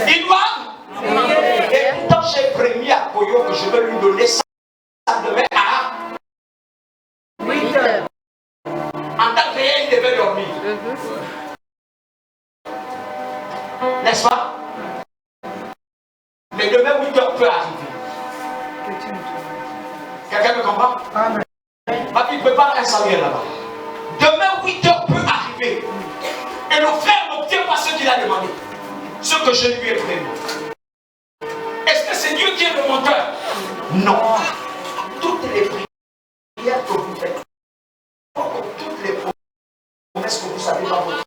Ils doivent? Et pourtant, j'ai promis à Koyo que je vais lui donner ça demain à 8 heures. En tant que rien, il devait dormir. N'est-ce pas? Mais demain, 8 heures peut arriver. Quelqu'un me comprend? Amen. Papi, prépare un salaire là-bas. Demain, 8 heures peut arriver. Et le frère n'obtient pas ce qu'il a demandé. Ce que je lui ai prévu. Est-ce que c'est Dieu qui est le monteur? Non. Toutes les prières que vous faites, toutes les promesses que vous avez dans votre vie,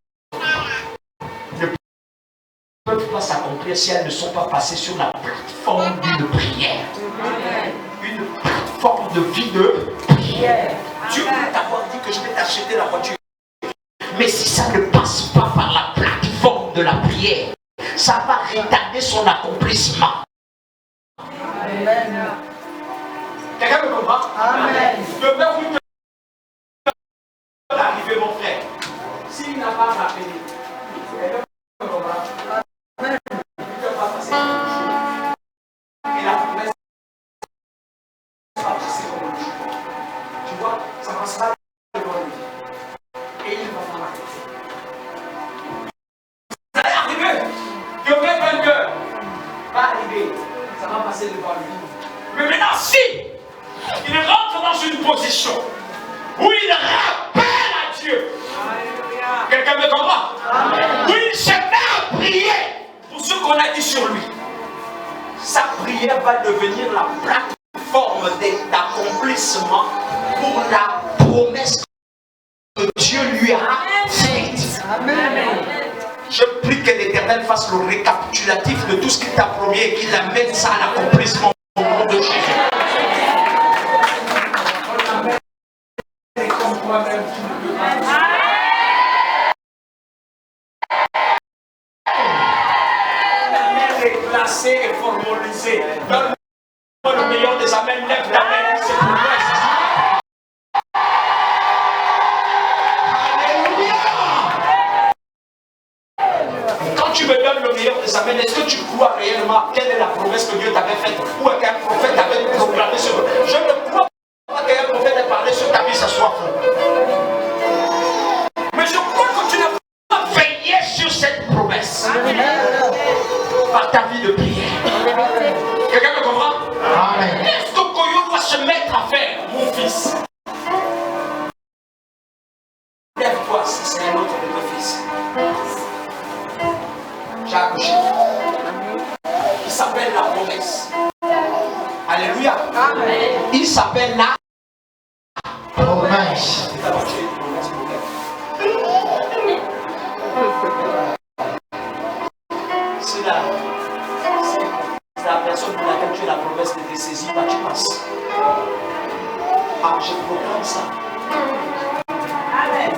ne peuvent pas s'accomplir si elles ne sont pas passées sur la plateforme d'une prière. Une plateforme de vie de prière. Dieu peut t'avoir dit que je vais t'acheter la voiture. Mais si ça ne passe pas par la plateforme de la prière, ça va retarder son accomplissement. Amen. Quelqu'un me comprend? Amen. Demain, vous devez arriver, mon frère. S'il n'a pas rappelé, quelqu'un me comprend? Amen. Il ne peut pas passer. Et la promesse va passer comme un jour. Tu vois, ça passera devant lui. Et il va pas m'arrêter. Vous allez arriver. Demain, 20 heures va arriver. Ça va passer devant lui. Mais maintenant, si il rentre dans une position où il rappelle à Dieu, quelqu'un me comprend? Où il se met à prier pour ce qu'on a dit sur lui, sa prière va devenir la plateforme d'accomplissement pour la promesse que Dieu lui a faite. Amen. Je prie que l'Éternel fasse le récapitulatif de tout ce qu'il t'a promis et qu'il amène ça à l'accomplissement au nom de Jésus. L'amen est placé et formalisé. Donne-moi le meilleur des amens. Lève ta main. tu me donnes le meilleur des amens, est-ce que tu crois réellement quelle est la promesse que Dieu t'avait faite ou qu'un prophète avait proclamé sur eux? Je ne crois pas qu'un prophète ait parlé sur ta vie, ça soit faux. Mais je crois que tu n'as pas veillé sur cette promesse par ta vie de prière. Quelqu'un me comprend? Qu'est-ce que Koyo doit se mettre à faire, mon fils? Lève-toi si c'est un autre de tes fils. J'ai accouché. Il s'appelle la promesse. Alléluia. Amen. Il s'appelle la promesse. C'est la personne pour laquelle tu as la promesse de te saisir, bah, tu passes. Ah, je proclame ça. Amen.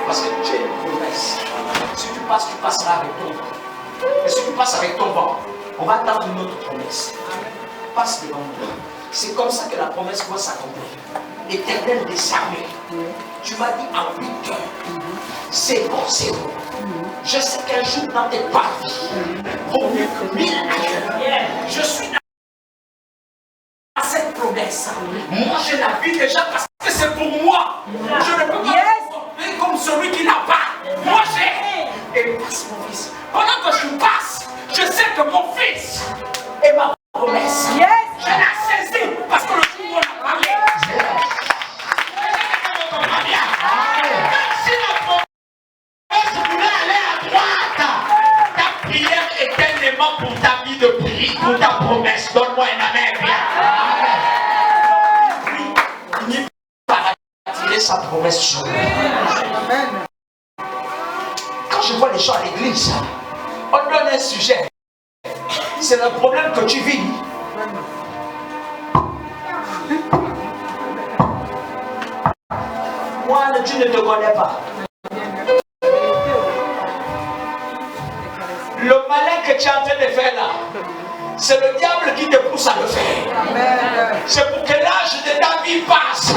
Parce que tu es une promesse. Si tu passes, tu passeras avec ton vent. Et si tu passes avec ton vent, on va attendre une autre promesse. Passe devant moi. C'est comme ça que la promesse doit s'accomplir. Éternel des armées, tu m'as dit en 8 heures, c'est bon, c'est bon. Je sais qu'un jour dans tes pas vaut mieux que 1000 ailleurs. Je suis dans cette promesse. Moi, je la vis déjà parce que c'est pour moi. Je ne peux pas me comme celui qui n'a pas. Moi, j'ai. Et passe mon fils. Pendant que je passe, je sais que mon fils est ma promesse. Je la saisis parce que le jour où on a parlé. Si la promesse voulait aller à droite, ta prière est un élément pour ta vie de prière, pour ta promesse. Donne-moi un amen. Il par attirer sa promesse sur moi. Quand je vois les gens à l'église, on donne un sujet. C'est le problème que tu vis. Moi, tu ne te connais pas. Le malin que tu es en train de faire là, c'est le diable qui te pousse à le faire. C'est pour que l'âge de ta vie passe.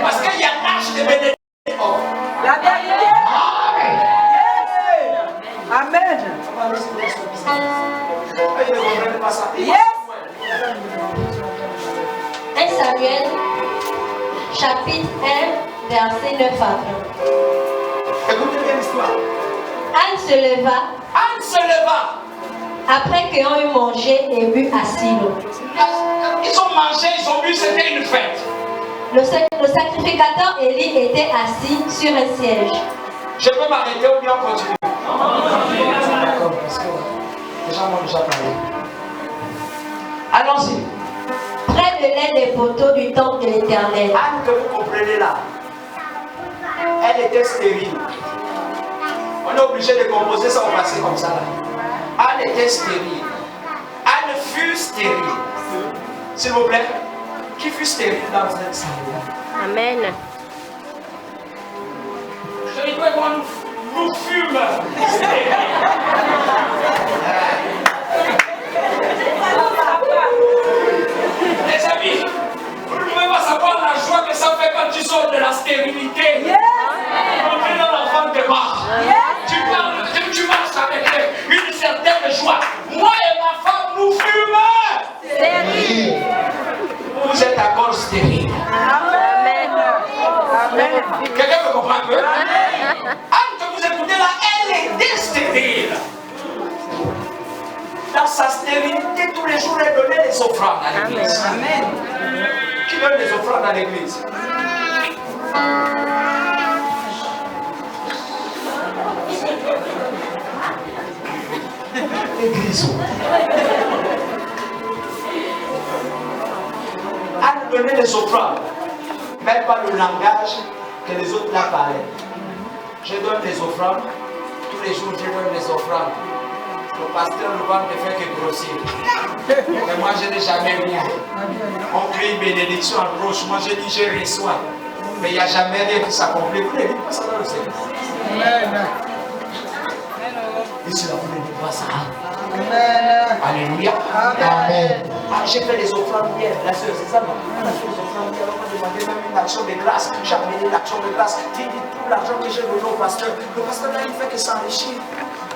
Parce qu'il y a l'âge de bénédiction. La vérité. Amen. Yes. 1 Samuel, chapitre 1, verset 9 à 20. Écoutez bien l'histoire. Anne se leva. Anne se leva. Après qu'ils ont eu mangé et bu à Silo. Ils ont mangé, ils ont bu, c'était une fête. Le sacrificateur Élie était assis sur un siège. Je peux m'arrêter ou bien continuer? D'accord, parce que les gens m'ont déjà parlé. Allons-y. Près de l'un des poteaux du temple de l'Éternel. Anne, que vous comprenez là, elle était stérile. On est obligé de composer ça au passé comme ça là. Anne était stérile. Anne fut stérile. S'il vous plaît, qui fut stérile dans cette salle? Amen. Je dis que moi nous fûmes stériles. Les amis, vous ne pouvez pas savoir la joie que ça fait quand tu sors de la stérilité. Entrer dans l'enfant de marche. Tu marches avec une certaine joie. Moi et ma femme, nous fûmes stériles. Vous êtes encore stériles. Amen. Quelqu'un peut comprendre un peu? Anne que vous écoutez là, elle était stérile. Dans sa stérilité, tous les jours, elle donnait des offrandes à l'église. Amen. Qui donne des offrandes à l'église? L'église. Anne donnait des offrandes, mais pas le langage que les autres la parlaient. Je donne des offrandes, tous les jours je donne des offrandes. Le pasteur ne va me faire que grossir. Mais moi je n'ai jamais rien. On crie une bénédiction en gauche, moi je dis je reçois. Mais il n'y a jamais rien qui s'accomplit. Vous ne dites pas ça dans le Seigneur. Ici là, vous ne dites pas ça. Alléluia. Amen. Ah, j'ai fait les offrandes hier, la soeur, c'est ça, non? On a fait les offrandes famille, alors on m'a demandé même une action de grâce. J'ai amené l'action de grâce. Il dit tout l'argent que j'ai donné au pasteur. Le pasteur là, il fait que s'enrichir.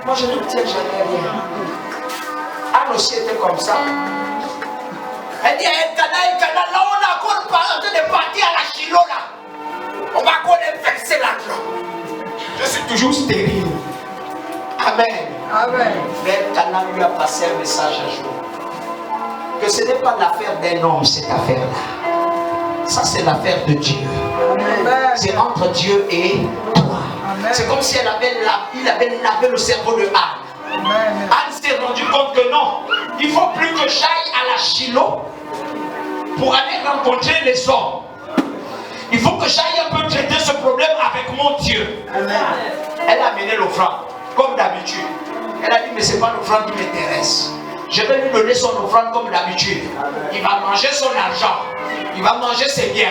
Moi, je ne tiens jamais rien. Anne aussi était comme ça. Elle dit, là, on a encore pas de partir à la Chilo là. On va encore verser l'argent. Je suis toujours stérile. Amen. Amen. Mais Cana lui a passé un message un jour. Que ce n'est pas l'affaire d'un homme, cette affaire-là. Ça, c'est l'affaire de Dieu. C'est entre Dieu et toi. C'est comme si il avait lavé le cerveau de Anne. Anne s'est rendu compte que non, il ne faut plus que j'aille à la Shiloh pour aller rencontrer les hommes. Il faut que j'aille un peu traiter ce problème avec mon Dieu. Elle a amené l'offrande, comme d'habitude. Elle a dit, mais ce n'est pas l'offrande qui m'intéresse. Je vais lui donner son offrande comme d'habitude. Il va manger son argent. Il va manger ses biens.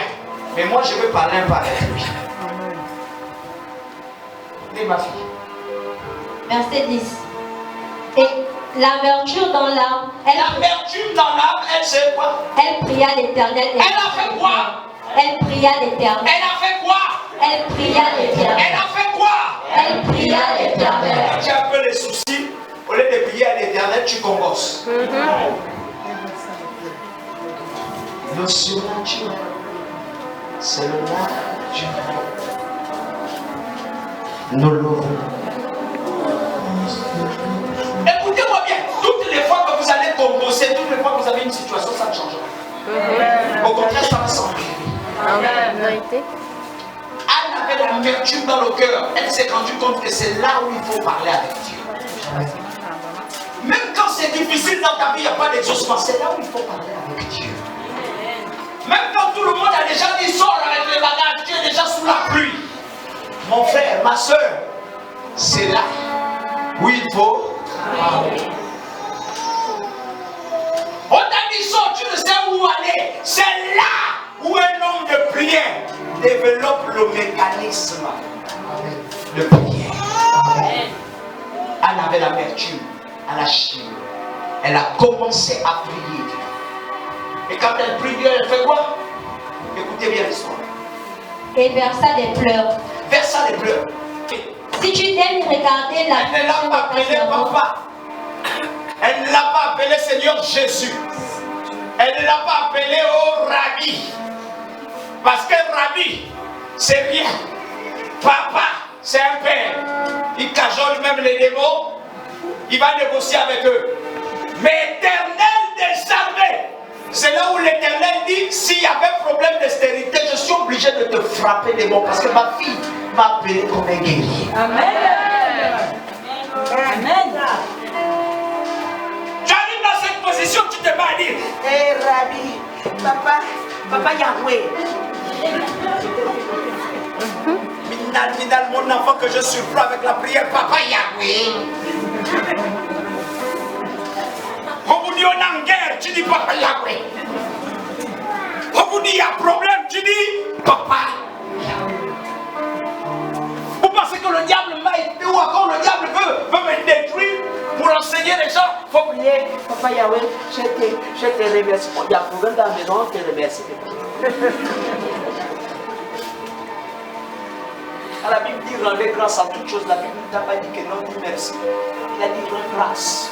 Mais moi, je veux parler un peu avec lui. Dis ma fille. Verset 10. Et l'amertume dans l'âme, L'amertume dans l'âme, elle sait quoi? elle pria l'Éternel. Elle a fait quoi? Elle pria l'Éternel. Elle a fait quoi? Elle pria l'Éternel. Elle a fait quoi? Elle pria l'Éternel. Tu as un peu les soucis, au lieu de prier à l'Éternel, tu congosses. Le surnaturel, c'est le naturel. Nous l'aurons. Écoutez-moi bien, toutes les fois que vous allez congosser, toutes les fois que vous avez une situation, ça ne changera. Au contraire, ça va s'empirer. Anne avait l'amertume dans le cœur. Elle s'est rendue compte que c'est là où il faut parler avec Dieu. Même quand c'est difficile dans ta vie, il n'y a pas d'exaucement. C'est là où il faut parler avec Dieu. Même quand tout le monde a déjà dit sort avec les bagages, tu es déjà sous la pluie. Mon frère, ma soeur, c'est là où il faut parler. On t'a dit sort, tu ne sais où aller. C'est là où un homme de prière développe le mécanisme de prière. Anne avait l'amertume à la Chine. Elle a commencé à prier. Et quand elle prie Dieu, elle fait quoi? Écoutez bien l'histoire. Et versa des pleurs. Versa des pleurs. Si tu aimes regarder la Elle ne l'a pas appelé papa. Elle ne l'a pas appelé Seigneur Jésus. Elle ne l'a pas appelé au Rabbi. Parce que Rabbi, c'est rien. Papa, c'est un père. Il cajole même les démons. Il va négocier avec eux. Mais Éternel des armées, c'est là où l'Éternel dit, s'il y avait problème de stérilité, je suis obligé de te frapper des mots. Parce que ma fille m'a appelé comme un guerrier. Amen. Amen. Tu arrives dans cette position, tu te vas à dire, hé Rabbi, papa Yahweh. Minal, mon enfant que je surprends avec la prière, papa Yahweh. On vous dit on est en guerre, tu dis papa Yahweh. On vous dit il y a problème, tu dis papa Yahweh. Vous pensez que le diable m'a été ou encore le diable veut me détruire pour enseigner les gens? Il faut prier, papa Yahweh, je te remercie. Il y a un problème dans la maison, je te remercie. La Bible dit rendez grâce à toutes choses. La Bible n'a pas dit que non, dit merci. Il a dit rendre grâce.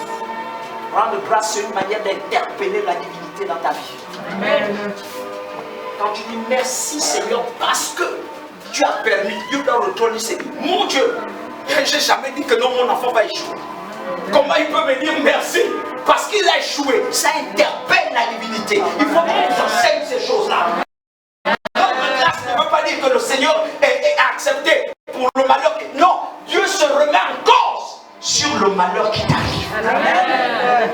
Rendre grâce, c'est une manière d'interpeller la divinité dans ta vie. Amen. Quand tu dis merci Seigneur parce que tu as permis, Dieu dans le trône, il s'est dit, mon Dieu, je n'ai jamais dit que non, mon enfant va échouer. Comment il peut me dire merci? Parce qu'il a échoué. Ça interpelle la divinité. Il faut qu'on enseigne ces choses-là. Rendre grâce ne veut pas dire que le Seigneur est accepté pour le malheur. Non, Dieu se remet en cause sur le malheur qui t'arrive. Amen.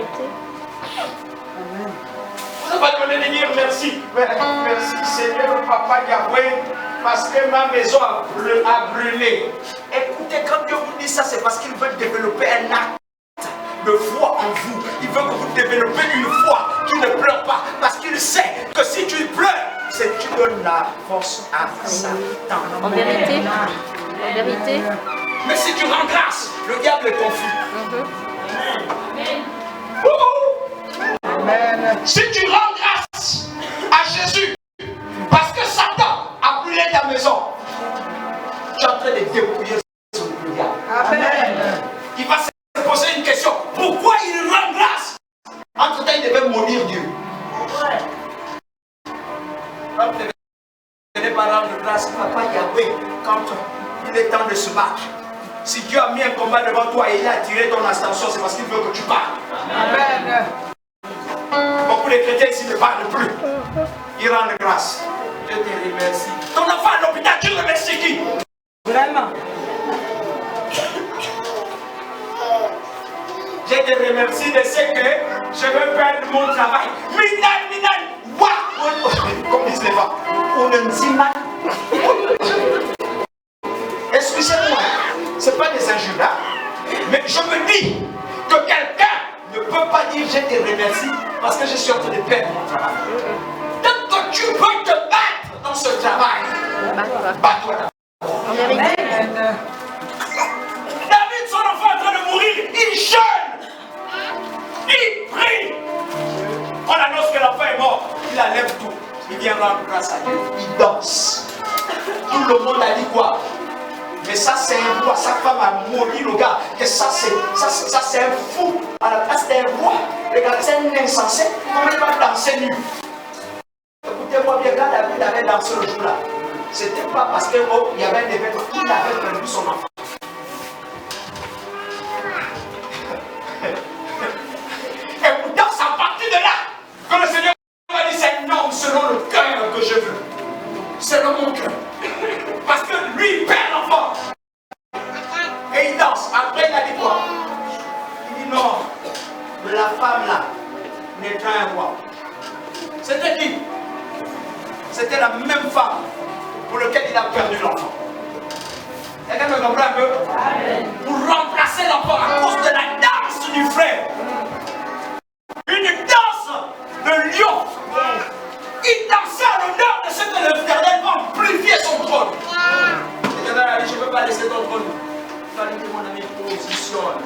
Vous avez donné de dire merci. Merci Seigneur, papa Yahweh, parce que ma maison a brûlé. Écoutez, quand Dieu vous dit ça, c'est parce qu'il veut développer un acte de foi en vous. Il veut que vous développez une foi qui ne pleure pas. Parce qu'il sait que si tu pleures, c'est que tu donnes la force à Satan. En vérité. En vérité. Mais si tu rends grâce, le diable est confus. Amen. Si tu rends grâce à Jésus, parce il est temps de se battre. Si Dieu a mis un combat devant toi et il a attiré ton attention, c'est parce qu'il veut que tu parles. Amen. Beaucoup de chrétiens ici ne parlent plus. Ils rendent grâce. Je te remercie. Ton enfant à l'hôpital, tu remercies qui? Vraiment. Je te remercie de ce que je veux perdre mon travail. Minal, waouh! Comme disent les femmes. On ne dit mal. Excusez-moi, ce n'est pas des injures, hein? Mais je me dis que quelqu'un ne peut pas dire je te remercie parce que je suis en train de perdre mon travail. Donc que tu veux te battre dans ce travail, bats-toi. Amen. David, son enfant est en train de mourir, il jeûne, il prie. On annonce que l'enfant est mort, il enlève tout, il vient rendre grâce à Dieu, il danse. Tout le monde a dit quoi? Mais ça c'est un roi, sa femme a mouru le gars, que ça c'est un fou, à la place d'un roi. Regardez, c'est un insensé, comment il va danser nu? Écoutez-moi bien, quand David avait dansé le jour-là, c'était pas parce qu'il y avait un événement, il avait perdu son enfant. Et pourtant, c'est à partir de là que le Seigneur m'a dit c'est un homme selon le cœur que je veux. Selon mon cœur. Parce que lui, il perd l'enfant. Et il danse. Après, il a dit quoi? Il dit non, la femme là n'est pas un roi. C'était qui? C'était la même femme pour laquelle il a perdu l'enfant. Quelqu'un me comprend un peu? Pour remplacer l'enfant à cause de la danse du frère. Une danse de lion. Il dansait à l'honneur de ce que l'Éternel va amplifier son trône. L'Éternel a dit, je ne peux pas laisser ton trône. Il a dit, mon ami, positionne.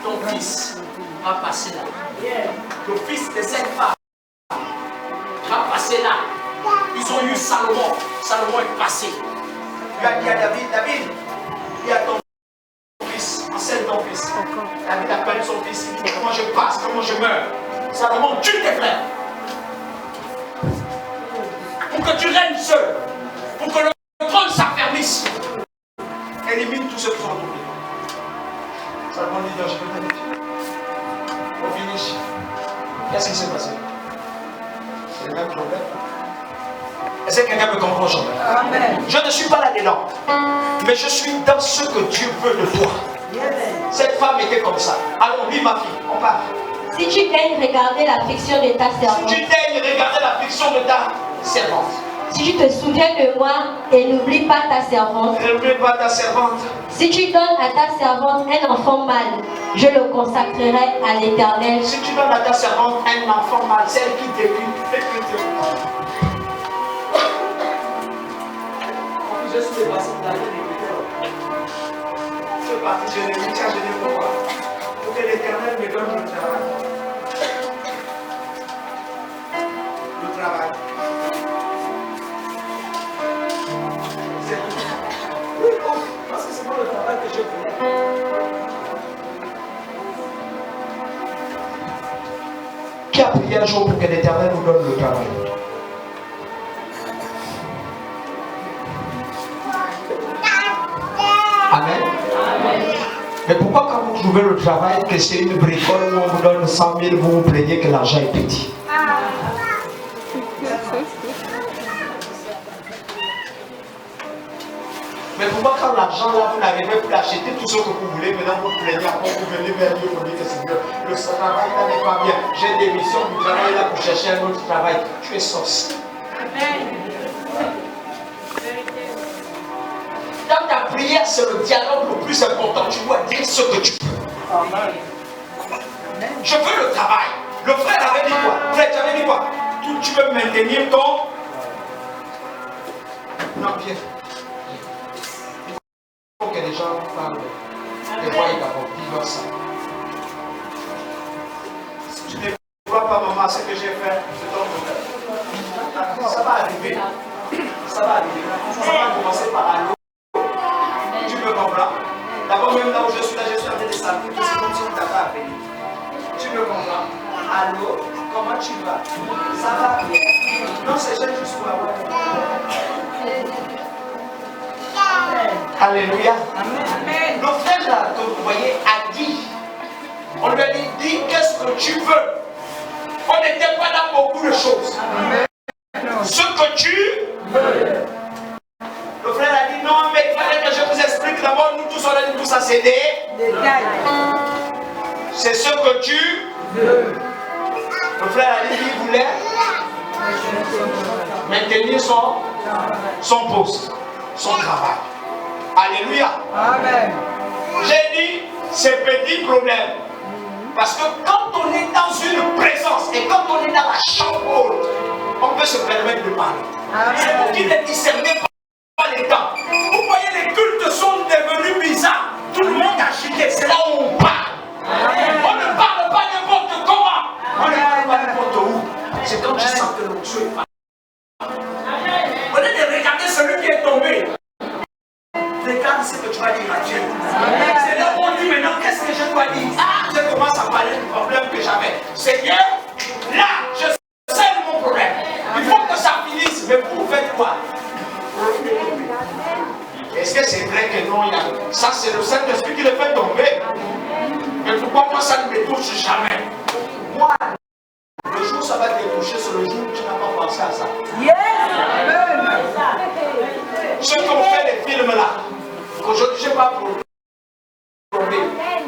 Ton fils va passer là. Le fils de cette femme va passer là. Ils ont eu Salomon. Salomon est passé. Il a dit à David, David, il y a ton fils, enseigne ton fils. David appelle son fils, il dit, comment je passe, comment je meurs. Salomon tue tes frères. Pour que tu règnes seul. Pour que le trône s'affermisse. Élimine tous ceux qui sont tombés. Salomon dit, non, je peux pas dire. On finit. Qu'est-ce qui s'est passé? C'est le même problème. Est-ce que quelqu'un me comprend aujourd'hui? Amen. Je ne suis pas là-dedans. Mais je suis dans ce que Dieu veut de toi. Cette femme était comme ça. Alors oui, ma fille, on part. Si tu daignes regarder l'affliction de ta Si servante, tu daignes regarder l'affliction de ta servante. si tu te souviens de moi et n'oublie pas ta servante, N'oublie pas ta servante. si tu donnes à ta servante un enfant mâle, je le consacrerai à l'Éternel. Si tu donnes à ta servante un enfant mâle, celle qui t'écrit, je suis passé de la vie. Je suis parti, je l'ai mis, je l'ai pourquoi. Pour que l'Éternel me donne le travail. Le travail. C'est tout. Oui, parce que c'est pas le travail que je voulais. Qui a prié un jour pour que l'Éternel vous donne le travail? Amen. Mais pourquoi quand vous trouvez le travail que c'est une bricole où on vous donne 100 000, vous vous plaignez que l'argent est petit? Mais pourquoi quand l'argent là, vous n'arrivez plus à acheter tout ce que vous voulez, maintenant vous plaignez, après vous venez vers Dieu pour dire que Seigneur, le travail là n'est pas bien, j'ai des missions du travail là pour chercher un autre travail. Tu es sorcier. Dans ta prière, c'est le dialogue le plus important. Tu dois dire ce que tu peux. Je veux le travail. Le frère avait dit quoi? Le frère, tu avais dit quoi? Tu veux maintenir ton... Non, viens. Il faut que les gens parlent. Des fois, ils d'abord. Dis-leur ça. Si tu ne vois pas, maman, ce que j'ai fait, je t'en veux. Ça va arriver. Ça va arriver. Ça va commencer par aller. Tu me comprends? D'abord, même là où je suis là, je suis en train de saluer, c'est comme si on t'avait appelé. Tu me comprends? Allô? Comment tu vas? Ça va bien? Non, c'est juste pour avoir. Alléluia. Le frère là, que vous voyez, a dit. On lui a dit, dis qu'est-ce que tu veux. On n'était pas dans beaucoup de choses. Ce que tu veux. Le frère a dit, non, mais il fallait que je vous explique d'abord, nous tous, on a dit tout ça, c'est des détails. C'est ce que tu veux. Le frère a dit qu'il voulait maintenir son poste, son travail. Alléluia. Amen. J'ai dit, c'est petit problème. Parce que quand on est dans une présence et quand on est dans la chambre haute, on peut se permettre de parler. C'est pour qu'il ne discernez pas les temps. Vous voyez, les cultes sont devenus bizarres. Tout le monde a agité. C'est là où on parle. On ne parle pas n'importe comment. On ne parle pas n'importe où. C'est quand tu sens que le Dieu est parti. Au lieu de regarder celui qui est tombé, regarde ce que tu vas dire à Dieu. C'est là où on dit maintenant, qu'est-ce que je dois dire? Je commence à parler du problème que j'avais. Seigneur, là, je sais mon problème. Il faut que ça finisse. Mais vous faites quoi? Est-ce que c'est vrai que non? Ça, c'est le Saint-Esprit qui le fait tomber. Mais pourquoi moi, ça ne me touche jamais? Moi, le jour où ça va te toucher, c'est le jour où tu n'as pas pensé à ça. Ceux qui ont fait les films là, aujourd'hui, je ne sais pas pour tomber.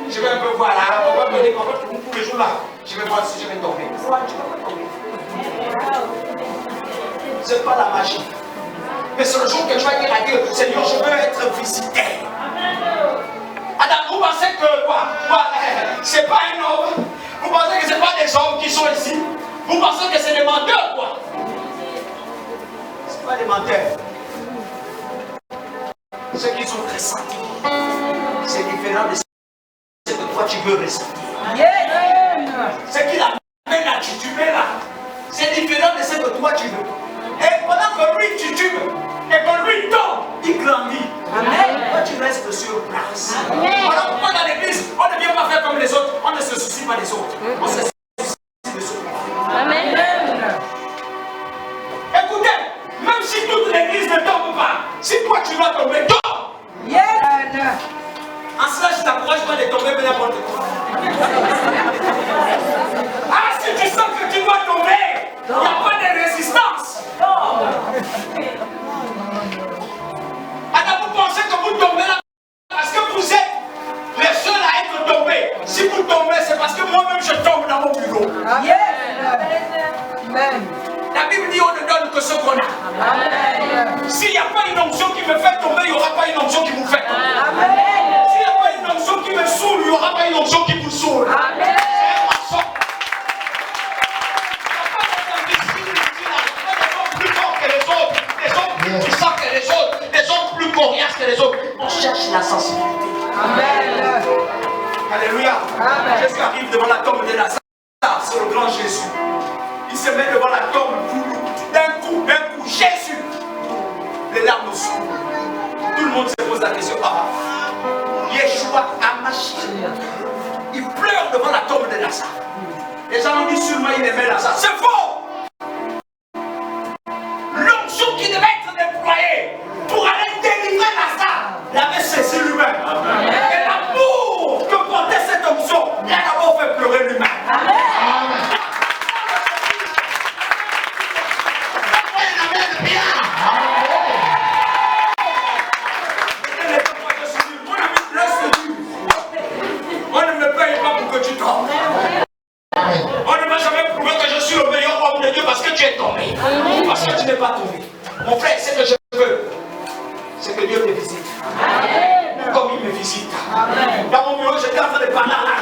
Je vais un peu voir là, on va me dire qu'en fait, tous les jours là, je vais voir si je vais tomber. Pourquoi tu ne vas pas tomber? Ce n'est pas la magie. Mais c'est le jour que tu vas dire à Dieu, Seigneur, je veux être visité. Adam, vous pensez que quoi? C'est pas un homme. Vous pensez que ce n'est pas des hommes qui sont ici. Vous pensez que c'est des menteurs, quoi? Ce n'est pas des menteurs. Ceux qui sont ressentis, c'est différent de ce que toi tu veux ressentir. Ce qui l'amène à tituber là, c'est différent de ce que toi tu veux. Et pendant que lui titube et que lui tombe, il grandit. Toi tu restes sur place. Voilà pourquoi dans l'église, on ne vient pas faire comme les autres, on ne se soucie pas des autres. On se soucie des autres. Amen. Écoutez, même si toute l'église ne tombe pas, si toi tu vas tomber, tombe. En cela, je t'encourage pas de tomber n'importe quoi. Ah, si tu sens que tu vas tomber, il n'y a pas de résistance. Alors vous pensez que vous tombez là parce que vous êtes les seuls à être tombés. Si vous tombez, c'est parce que moi-même je tombe dans mon bureau. Amen. La Bible dit on ne donne que ce qu'on a. S'il n'y a pas une onction qui me fait tomber, il n'y aura pas une onction qui vous fait tomber. S'il n'y a pas une onction qui me saoule, il n'y aura pas une onction qui vous saoule. C'est un mensonge. Plus forts que les autres, les autres plus puissants que les autres plus coriaces que les autres. On cherche la sensibilité. Amen. Alléluia. Jésus arrive devant la tombe de Lazare, c'est le grand Jésus. Il se met devant la tombe d'un coup, Jésus. Les larmes s'ouvrent. Tout le monde se pose la question. Yeshua Hamashiach. Il pleure devant la tombe de Lazare. Les gens ont dit sûrement il aimait Lazare. C'est faux. L'onction qui devait être déployée pour aller délivrer Lazare l'avait saisi lui-même. Et l'amour que portait cette onction l'a d'abord fait pleurer lui-même. On ne m'a jamais prouvé que je suis le meilleur homme de Dieu parce que tu es tombé. Parce que tu n'es pas tombé. Mon frère, ce que je veux, c'est que Dieu me visite. Comme il me visite. Dans mon bureau, j'étais en train de parler à la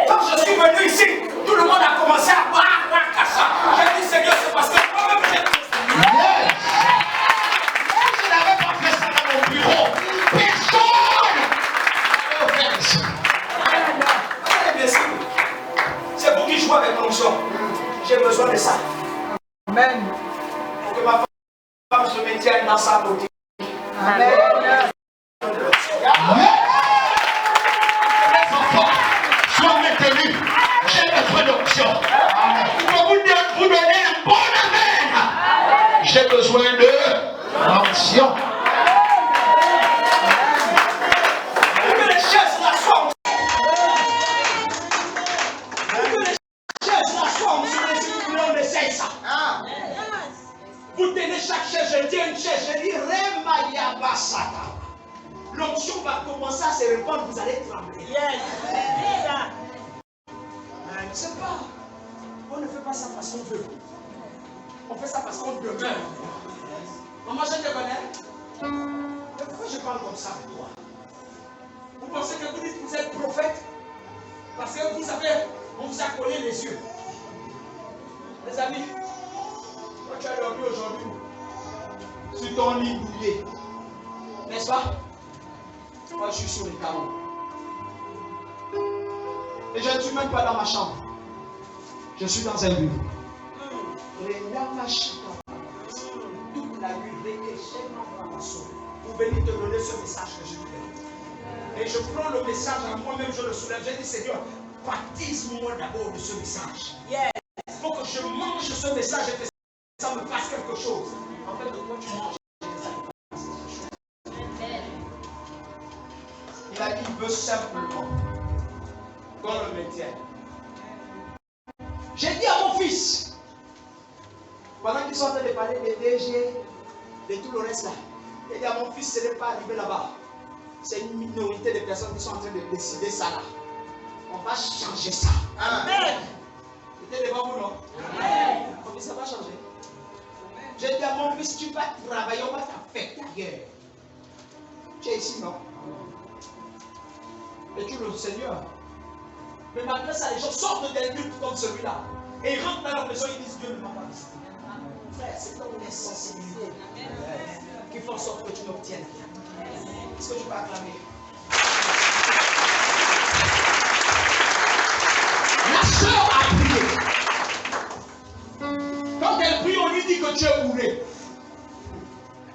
quand je suis venu ici, tout le monde a commencé à boire. J'ai dit Seigneur, c'est parce que moi-même j'ai c'est pour qui joue avec l'onction. J'ai besoin de ça. Amen. Pour que ma femme se maintienne dans sa beauté. Amen. Les enfants, sois maintenus. J'ai besoin d'onction. fait ça. Vous tenez chaque chaise, je tiens une chaise, je dis Remaya Basata. L'onction va commencer à se répandre, vous allez trembler. Mais je ne sais pas. On ne fait pas ça parce qu'on veut. On fait ça parce qu'on demeure. Maman, je te connais. Mais pourquoi je parle comme ça avec toi? Vous pensez que vous dites que vous êtes prophète? Parce que vous savez, on vous a collé les yeux. Les amis, quand tu as dormi aujourd'hui, sur ton lit douillet, n'est-ce pas? Moi, je suis sur les carreaux. Et je ne suis même pas dans ma chambre. Je suis dans un bureau. Toute la nuit, vous venez te donner ce message que je vous donne. Et je prends le message à moi-même, je le soulève. Je dis, Seigneur, baptise-moi d'abord de ce message. Il faut que je mange ce message et que ça me fasse quelque chose. En fait, de quoi tu manges, ça me fasse quelque chose. Il a dit, il veut simplement qu'on le maintienne. J'ai dit à mon fils, pendant qu'ils sont en train de parler des DG, de tout le reste là, j'ai dit à mon fils, ce n'est pas arrivé là-bas. C'est une minorité de personnes qui sont en train de décider ça là. On va changer ça. Amen. C'était devant vous, non? Amen. Mais ça va changer. J'ai dit à mon fils, tu vas travailler, on va t'affecter ailleurs. Tu es ici, non? Et tu le Seigneur. Mais malgré ça, les gens sortent d'un culte comme celui-là. Et ils rentrent dans leur maison, ils disent Dieu ne m'a pas visité. Frère, c'est ton insensibilité qui fait en sorte que tu n'obtiennes rien. Qu'est-ce que tu peux acclamer? La sœur a prié. Quand elle prie, on lui dit que tu es bourré.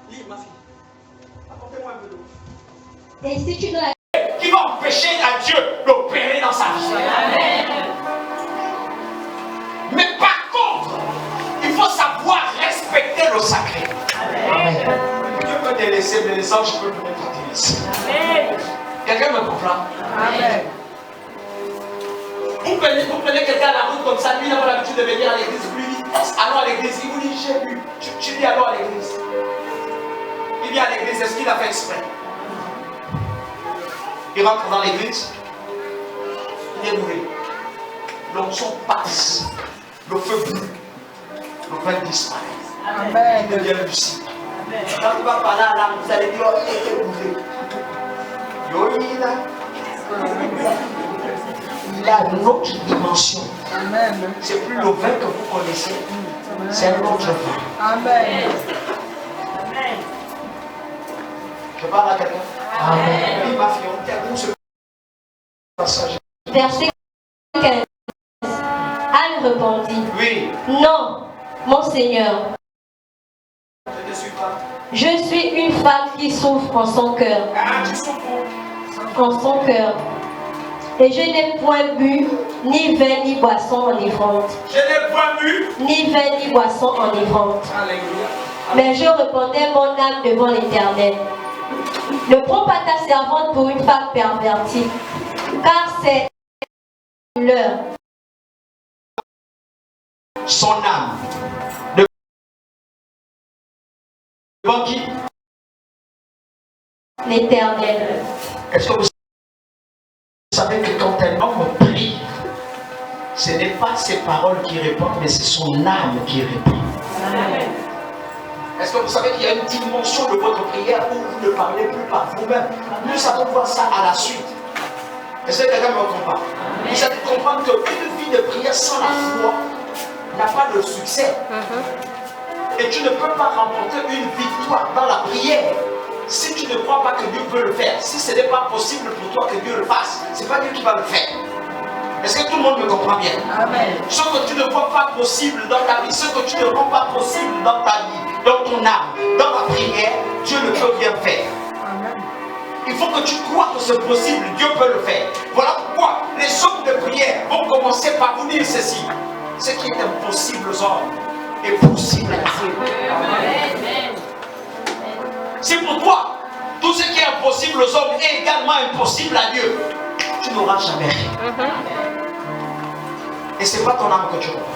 Dis, ma fille, apportez-moi un peu d'eau. Et si tu dois Qui va empêcher à Dieu d'opérer dans sa vie. Amen. Mais par contre, il faut savoir respecter le sacré. Amen. Dieu peut te laisser, mais les anges peuvent ne pas te laisser. Quelqu'un me comprend? Amen. Vous prenez quelqu'un à la route comme ça, lui n'a pas l'habitude de venir à l'église, vous lui dites allons à l'église, il vous dit j'ai vu, tu dis allons à l'église. Il vient à l'église, est-ce qu'il a fait exprès? Il rentre dans l'église, il est bourré. L'onction passe, le feu brûle, le vin disparaît. Amen. Il devient lucide. Quand il va parler à l'âme, vous allez dire oh, il était bourré. Il a une autre dimension. C'est plus le vin que vous connaissez, c'est un autre vin. Amen. Je parle à quelqu'un. Amen. Oui, ma fille, on termine ce passage. Verset 15. Anne répondit. Oui. Non, mon Seigneur. Je ne suis pas. Je suis une femme qui souffre en son cœur. Ah, tu souffres. En son cœur. Et je n'ai point bu ni vin ni boisson enivrante. Je n'ai point bu ni vin ni boisson enivrante. Alléluia. Mais je répondais mon âme devant l'Éternel. Ne prends pas ta servante pour une femme pervertie, car c'est leur. Son âme. Devant qui? L'Éternel. Est-ce que vous savez que quand un homme prie, ce n'est pas ses paroles qui répondent, mais c'est son âme qui répond. Amen. Est-ce que vous savez qu'il y a une dimension de votre prière où vous ne parlez plus par vous-même? Nous allons voir ça à la suite. Est-ce que quelqu'un me comprend? Vous allez comprendre qu'une vie de prière sans la foi n'a pas de succès. Et tu ne peux pas remporter une victoire dans la prière si tu ne crois pas que Dieu peut le faire. Si ce n'est pas possible pour toi que Dieu le fasse, ce n'est pas Dieu qui va le faire. Est-ce que tout le monde me comprend bien? Amen. Ce que tu ne vois pas possible dans ta vie, ce que tu ne rends pas possible dans ta vie, dans ton âme, dans la prière, Dieu ne peut rien faire. Amen. Il faut que tu crois que c'est possible, Dieu peut le faire. Voilà pourquoi les hommes de prière vont commencer par vous dire ceci. Ce qui est impossible aux hommes est possible à Dieu. Amen. Si pour toi, tout ce qui est impossible aux hommes est également impossible à Dieu, tu n'auras jamais rien. Et ce n'est pas ton âme que tu comprends.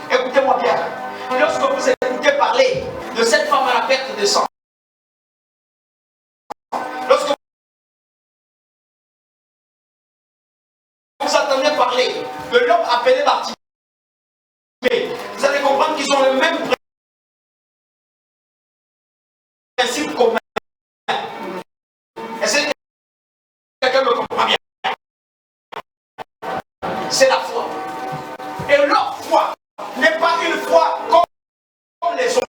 Écoutez-moi bien. de cette femme à la perte de sang. Lorsque vous entendez parler de l'homme appelé Bartimée, vous allez comprendre qu'ils ont le même principe commun. Est-ce que quelqu'un me comprend bien? C'est la foi. Et leur foi n'est pas une foi comme les autres.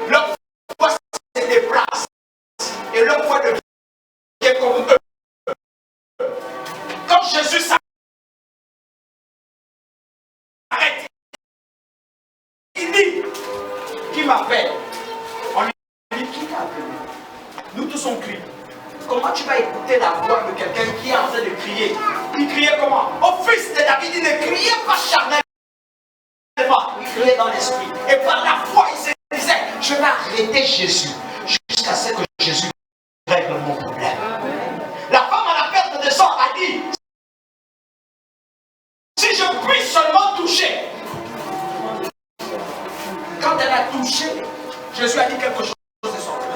Leur foi se déplace. Et leur foi devient comme eux. Quand Jésus s'arrête, il dit, qui m'appelle? On lui dit, qui t'a appelé? Nous tous on crie. Comment tu vas écouter la voix de quelqu'un qui est en train de crier? Il criait comment? Au fils de David, il ne criait pas charnellement. Il criait dans l'esprit. Et par la foi, il se disait, je vais arrêter Jésus jusqu'à ce que Jésus règle mon problème. La femme à la perte de sang a dit, si je puis seulement toucher. Quand elle a touché, Jésus a dit quelque chose de sorti.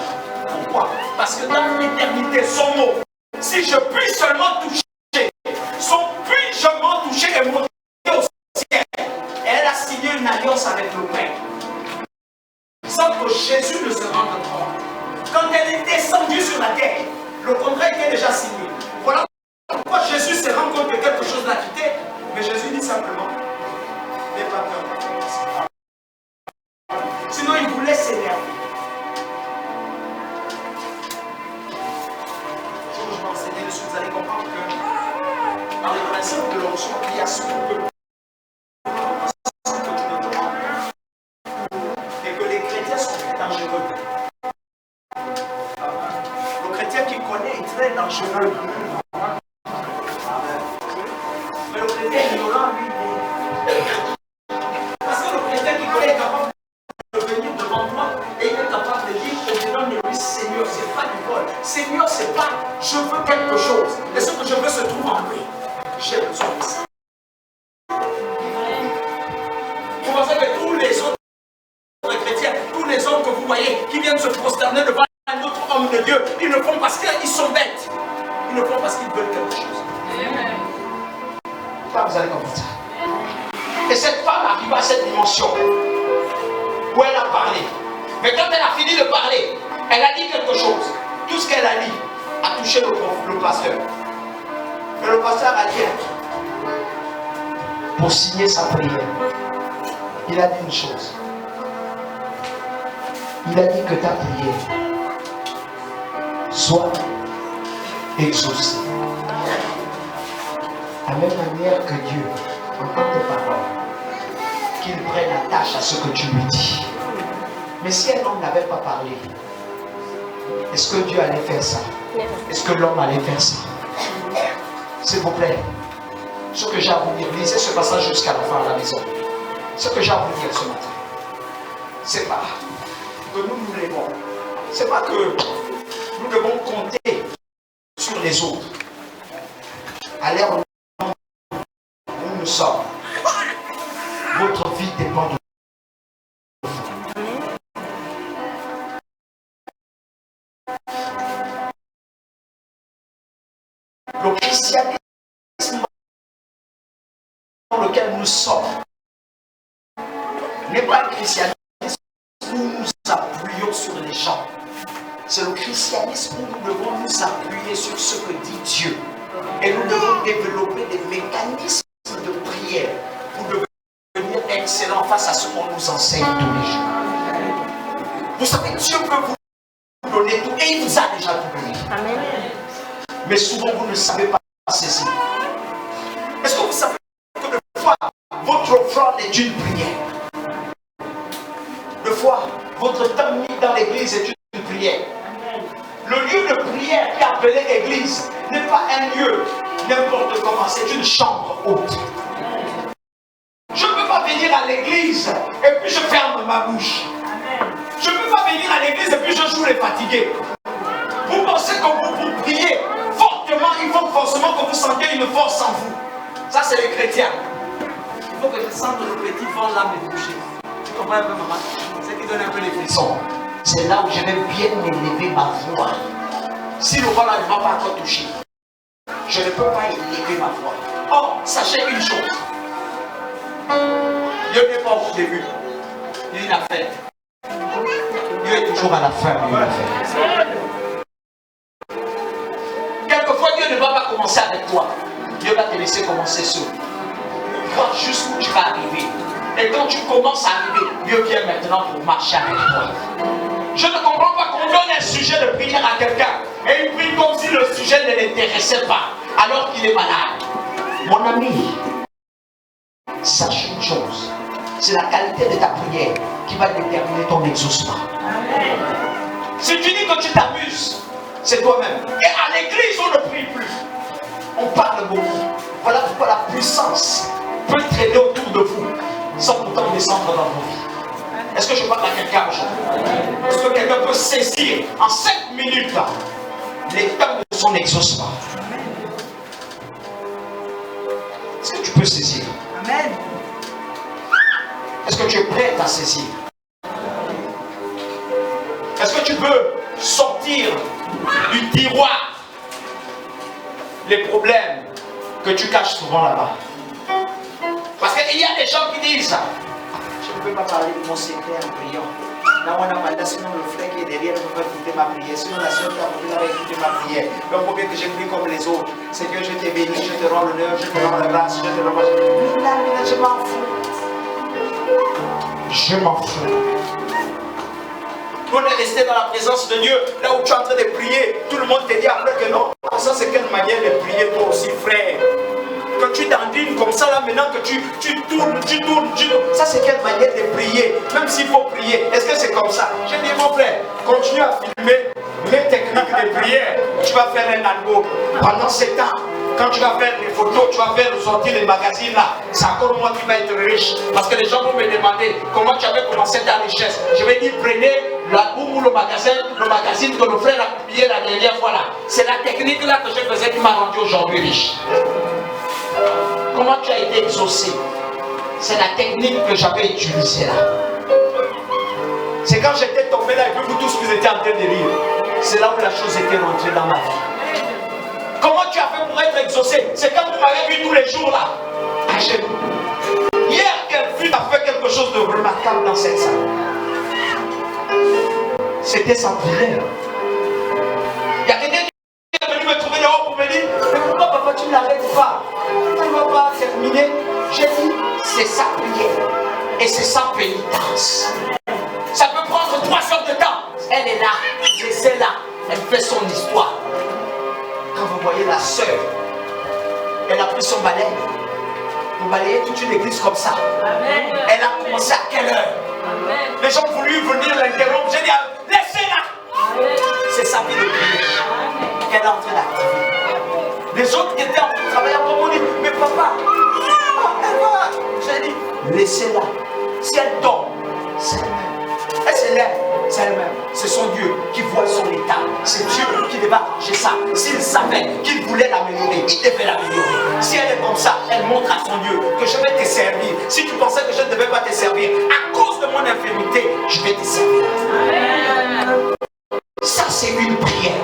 Pourquoi? Parce que dans l'éternité, son mot, si je puis seulement toucher, son puis-je-moi toucher est monté au ciel. Et elle a signé une alliance avec le Père. Sans que Jésus ne se rende compte. Quand elle est descendue sur la terre, le contrat était déjà signé. Voilà pourquoi Jésus se rend compte que quelque chose l'a quitté. Mais Jésus dit simplement, n'aie pas peur. Sinon il voulait s'énerver. Je vais enseigner dessus, vous allez comprendre que dans le principe de l'onction, il y a ce qu'on peut et que les chrétiens sont très dangereux. Le chrétien qui connaît est très dangereux. Mais le chrétien ignorant, lui, parce que le chrétien qui connaît est capable de venir devant moi et il est capable de dire au nom de lui, Seigneur, c'est pas du vol. Seigneur, c'est pas je veux quelque chose. Et ce que je veux se trouve en lui. J'ai besoin de ça. Vous pensez que tous les autres chrétiens, tous les hommes que vous voyez qui viennent se prosterner devant un autre homme de Dieu, ils le font parce qu'ils sont bêtes. Ils le font parce qu'ils veulent quelque chose. Vous allez comprendre ça. Et cette femme arrive à cette dimension où elle a parlé. Mais quand elle a fini de parler, elle a dit quelque chose. Tout ce qu'elle a dit a touché le pasteur. Mais le pasteur a dit, pour signer sa prière, il a dit une chose. Il a dit que ta prière soit exaucée. De la même manière que Dieu entend tes paroles, qu'il prenne attache à ce que tu lui dis. Mais si un homme n'avait pas parlé, est-ce que Dieu allait faire ça? Est-ce que l'homme allait faire ça? S'il vous plaît, ce que j'ai à vous dire, lisez ce passage jusqu'à la fin à la maison. Ce que j'ai à vous dire ce matin, c'est pas que nous lèvons, c'est pas que nous devons compter sur les autres. À l'ère où nous sommes, votre vie dépend de vous. Le christianisme dans lequel nous sommes n'est pas le christianisme où nous appuyons sur les gens. C'est le christianisme où nous devons nous appuyer sur ce que dit Dieu. Et nous devons développer des mécanismes de prière pour devenir excellents face à ce qu'on nous enseigne tous les jours. Vous savez, Dieu peut vous donner tout et il vous a déjà tout donné. Amen. Mais souvent vous ne savez pas saisir. Est-ce que vous savez que des fois votre offrande est une prière? Des fois votre temps mis dans l'église est une prière. Le lieu de prière qui est appelé église n'est pas un lieu n'importe comment, c'est une chambre haute. Je ne peux pas venir à l'église et puis je ferme ma bouche. Je ne peux pas venir à l'église et puis je joue les fatigués. Vous pensez que pour prier fortement, il faut forcément que vous sentiez une force en vous. Ça c'est les chrétiens. Il faut que je sente le petit vent là me bouger. comprends un peu, maman? C'est qui donne un peu les frissons. C'est là où je vais bien élever ma voix. Si le roi ne m'a pas encore touché, je ne peux pas élever ma voix. Or, sachez une chose. Dieu n'est pas au début. Il a fait. Dieu est toujours à la fin. Quelquefois, Dieu ne va pas commencer avec toi. Dieu va te laisser commencer seul. Vois jusqu'où tu vas arriver. Et quand tu commences à arriver, Dieu vient maintenant pour marcher avec toi. Je ne comprends pas qu'on donne un sujet de prière à quelqu'un et il prie comme si le sujet ne l'intéressait pas, alors qu'il est malade. Mon ami, sache une chose, c'est la qualité de ta prière qui va déterminer ton exaucement. Si tu dis que tu t'amuses, c'est toi-même. Et à l'église, on ne prie plus. On parle beaucoup. Voilà pourquoi la puissance peut traîner autour de vous sans pourtant descendre dans vos vies. Est-ce que je parle à quelqu'un aujourd'hui? Est-ce que quelqu'un peut saisir en 5 minutes là, les temps de son exaucement? Est-ce que tu peux saisir? Amen. Est-ce que tu es prêt à saisir? Est-ce que tu peux sortir du tiroir les problèmes que tu caches souvent là-bas? Parce qu'il y a des gens qui disent ça. Je ne peux pas parler de mon secret en priant. Là, on a mal, sinon le frère qui est derrière ne peut pas écouter ma prière. Sinon la soeur qui a voulu va écouter ma prière. Donc, pour bien que je prie comme les autres, c'est que je t'ai béni, je te rends l'honneur, je te rends la grâce, je te rends la grâce. Je m'en fous. Je m'en fous. On est resté dans la présence de Dieu, là où tu es en train de prier. Tout le monde te dit après que non. Ça, c'est quelle manière de prier toi aussi, frère? Que tu dandines comme ça là maintenant, que tu tournes. Ça c'est quelle manière de prier? Même s'il faut prier, est-ce que c'est comme ça? J'ai dit mon frère, continue à filmer les techniques de prière. Tu vas faire un album. Pendant 7 ans, quand tu vas faire des photos, tu vas faire sortir les magazines là. C'est encore moi qui vais être riche. Parce que les gens vont me demander comment tu avais commencé ta richesse. Je vais dire prenez l'album ou le magazine que le frère a publié la dernière fois là. C'est la technique là que je faisais qui m'a rendu aujourd'hui riche. Comment tu as été exaucé? C'est la technique que j'avais utilisée là. C'est quand j'étais tombé là et que vous tous vous étiez en train de lire. C'est là où la chose était rentrée dans ma vie. Comment tu as fait pour être exaucé? C'est quand vous m'avez vu tous les jours là. À genoux. Hier, quelqu'un a fait quelque chose de remarquable dans cette salle. C'était sa prière. Il y a quelqu'un qui est venu me trouver dehors pour me dire mais pourquoi papa tu n'arrêtes pas? Tu ne vas pas terminer. J'ai dit c'est sa prière et c'est sa pénitence. Ça peut prendre 3 heures de temps. Elle est là, laissez-la, elle fait son histoire. Quand vous voyez la sœur, elle a pris son balai. Vous balayez toute une église comme ça. Amen. Elle a commencé à quelle heure? Amen. Les gens ont voulu venir l'interrompre. J'ai dit laissez-la. C'est sa vie de prière qu'elle est en train d'activer. Les autres qui étaient en train de travailler m'ont dit mais papa, elle va. J'ai dit laissez-la. Si elle tombe, c'est elle-même. Elle s'élève, c'est elle-même. C'est son Dieu qui voit son état. C'est Dieu qui devait arranger ça. S'il savait qu'il voulait l'améliorer, il devait l'améliorer. Si elle est comme ça, elle montre à son Dieu que je vais te servir. Si tu pensais que je ne devais pas te servir, à cause de mon infirmité, je vais te servir. Ça, c'est une prière.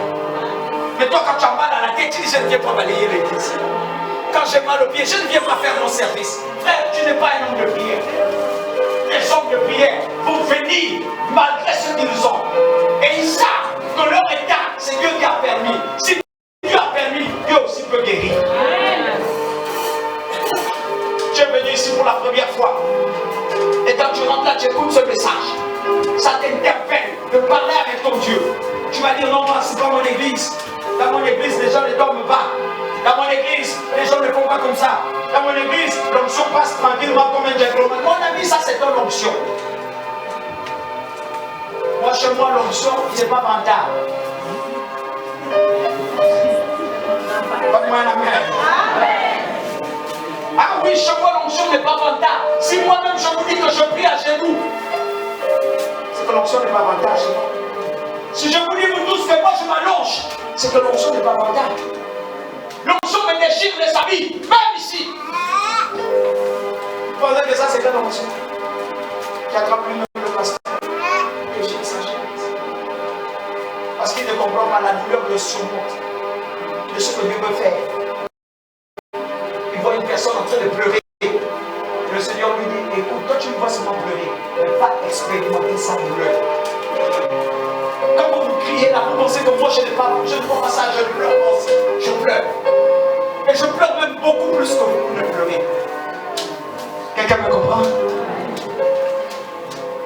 Mais toi, quand tu as mal à la tête, tu dis je ne viens pas balayer l'église. Quand j'ai mal au pied, je ne viens pas faire mon service. Frère, tu n'es pas un homme de prière. Les hommes de prière vont venir malgré ce qu'ils ont. Et ils savent que leur état, c'est Dieu qui a permis. Si Dieu a permis, Dieu aussi peut guérir. Tu es venu ici pour la première fois. Et quand tu rentres là, tu écoutes ce message. Ça t'interpelle de parler avec ton Dieu. Tu vas dire non, moi, c'est pas mon église. Dans mon église, les gens ne dorment pas. Dans mon église, les gens ne font pas comme ça. Dans mon église, l'onction passe tranquillement comme un gentleman. Mon ami, ça c'est ton onction. Moi, chez moi, l'onction, il n'est pas rentable. Ah oui, chez moi, l'onction n'est pas rentable. Si moi-même, je vous dis que je prie à genoux, c'est que l'onction n'est pas rentable chez moi. Si je vous dis, vous tous, que moi, je m'allonge, c'est que l'onction n'est pas rentable. L'onction me déchire les habits, même ici. Vous pensez que ça c'est quelle onction? qui attrape lui-même le pasteur et jette sa chaise. Parce qu'il ne comprend pas la douleur de son monde, de ce que Dieu veut faire. Il voit une personne en train de pleurer. Le Seigneur lui dit, écoute, toi tu me vois seulement pleurer, mais pas expérimenter sa douleur. Quand vous criez là, vous pensez que moi je ne vois pas ça, je pleure aussi. Je pleure. Et je pleure même beaucoup plus que vous ne pleurez. Quelqu'un me comprend?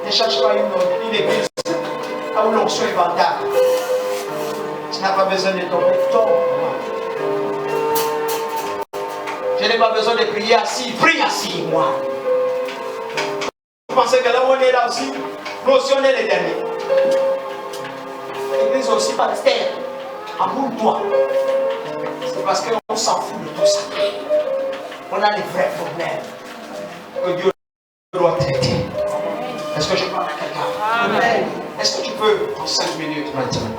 Ne cherche pas une église où l'onction est bâtard. Tu n'as pas besoin de tomber. Je n'ai pas besoin de prier assis. Prie assis, moi. Vous pensez que là où on est là aussi, nous aussi on est les derniers. L'église aussi, pasteur, aboule-toi. C'est parce qu'on s'en fout de tout ça. On a les vrais problèmes que Dieu doit traiter. Est-ce que je parle à quelqu'un? Amen. Est-ce que tu peux, en 5 minutes maintenant,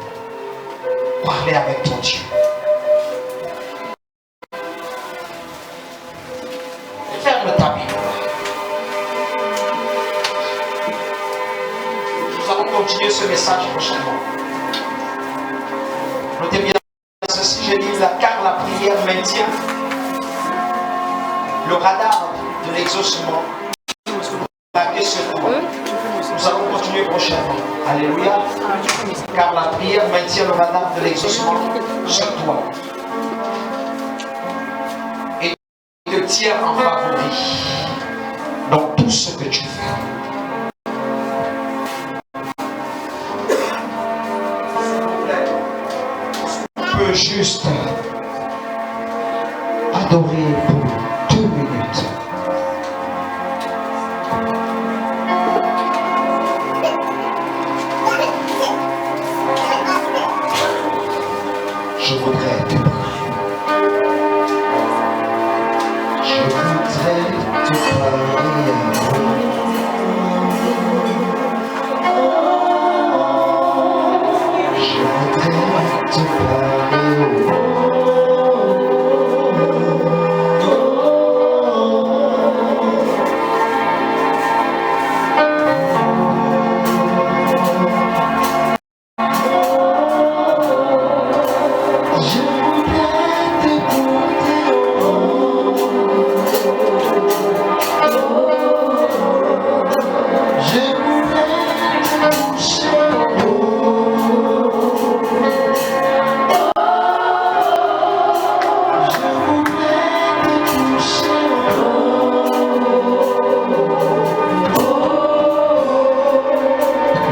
parler avec ton Dieu? Ferme ta Bible. Nous allons continuer ce message prochainement. Notez bien ceci, je dis car la prière maintient le radar de l'exaucement. Et ce point. Nous allons continuer prochainement. Alléluia. Car la prière maintient le radar de l'exaucement sur toi. Et te tient en favori dans tout ce que tu fais. On peut juste adorer pour 2 minutes. Je voudrais te parler. Je voudrais te parler. Je voudrais te parler.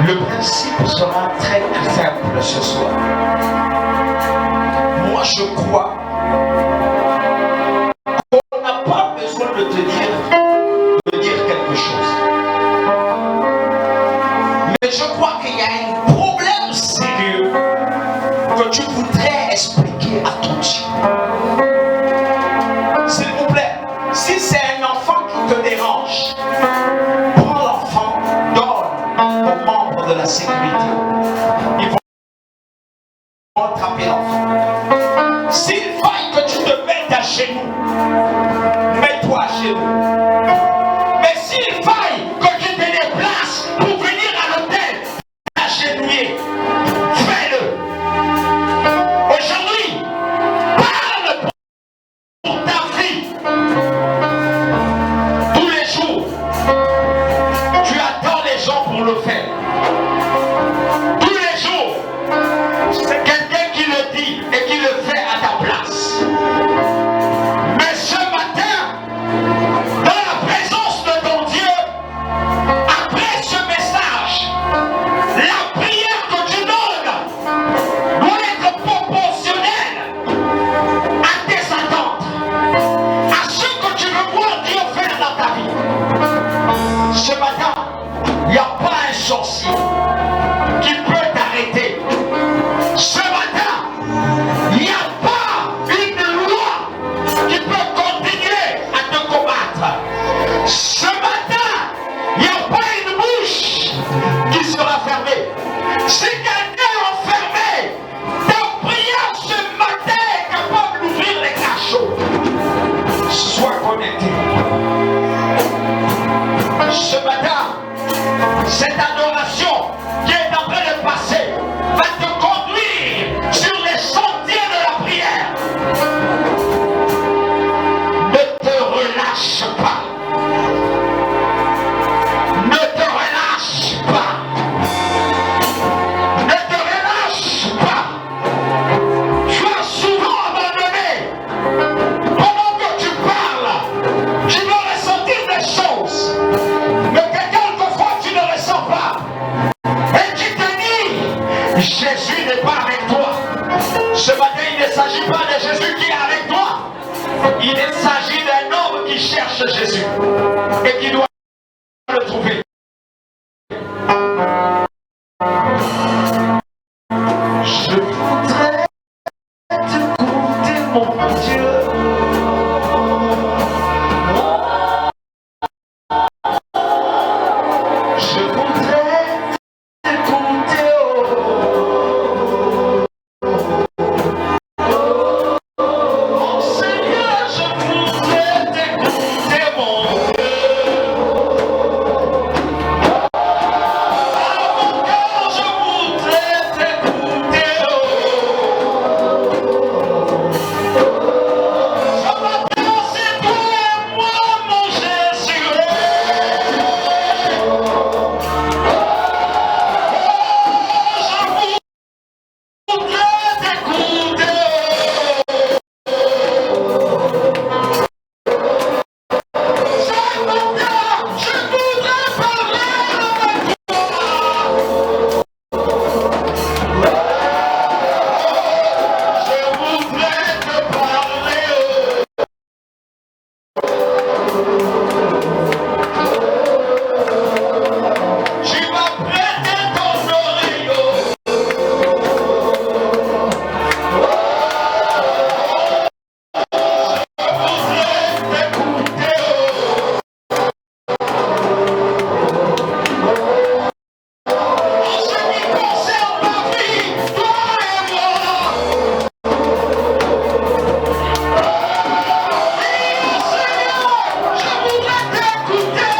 Le principe sera très simple ce soir. Moi, je crois qu'on n'a pas besoin de te dire quelque chose. Mais je crois qu'il y a un problème sérieux que tu voudrais expliquer à ton Dieu. S'il vous plaît, si c'est un enfant qui te dérange, prends l'enfant, donne aux membres de la sécurité. Ils vont attraper l'enfant. S'il faille que tu te mettes à genoux, mets-toi à genoux. Mais s'il faille que tu te déplaces pour venir à l'hôtel agenouiller, fais-le. Aujourd'hui, parle pour ta vie. Tous les jours, tu attends les gens pour le faire. Tous les jours, c'est quelqu'un qui le dit et qui le fait à ta place. Mais ce matin, dans la présence de ton Dieu, après ce message, la prière que tu donnes doit être proportionnelle à tes attentes, à ce que tu veux voir Dieu faire dans ta vie. Ce matin, il n'y a pas un sorcier qui peut t'arrêter. Ce matin, il n'y a pas une loi qui peut continuer à te combattre. Ce matin, il n'y a pas une bouche qui sera fermée. Si quelqu'un est enfermé, ta prière ce matin est capable d'ouvrir les cachots. Sois connecté. Ce matin, cette adoration qui est en train de passer va te conduire sur les sentiers de la prière. Ne te relâche pas. Ne te relâche pas. Ne te relâche pas. Tu as souvent abandonné. Pendant que tu parles, tu vas ressentir des choses. Mais que quelquefois tu ne ressens pas. Et tu te dis, Jésus n'est pas avec toi. Ce matin, il ne s'agit pas de Jésus qui est avec toi. Il s'agit d'un homme qui cherche Jésus et qui doit le trouver. Je voudrais t'écouter, mon Dieu. Je voudrais t'écouter, oh Seigneur, je voudrais t'écouter, mon Dieu. À mon cœur, je voudrais t'écouter, ce matin, c'est toi et moi, mon Jésus. Je voudrais t'écouter. Ce matin, je voudrais parler avec toi. Je voudrais te parler. Tu vas prêter ton oreille. En ce qui concerne ma vie, toi et moi. Oui, Seigneur, je voudrais t'écouter.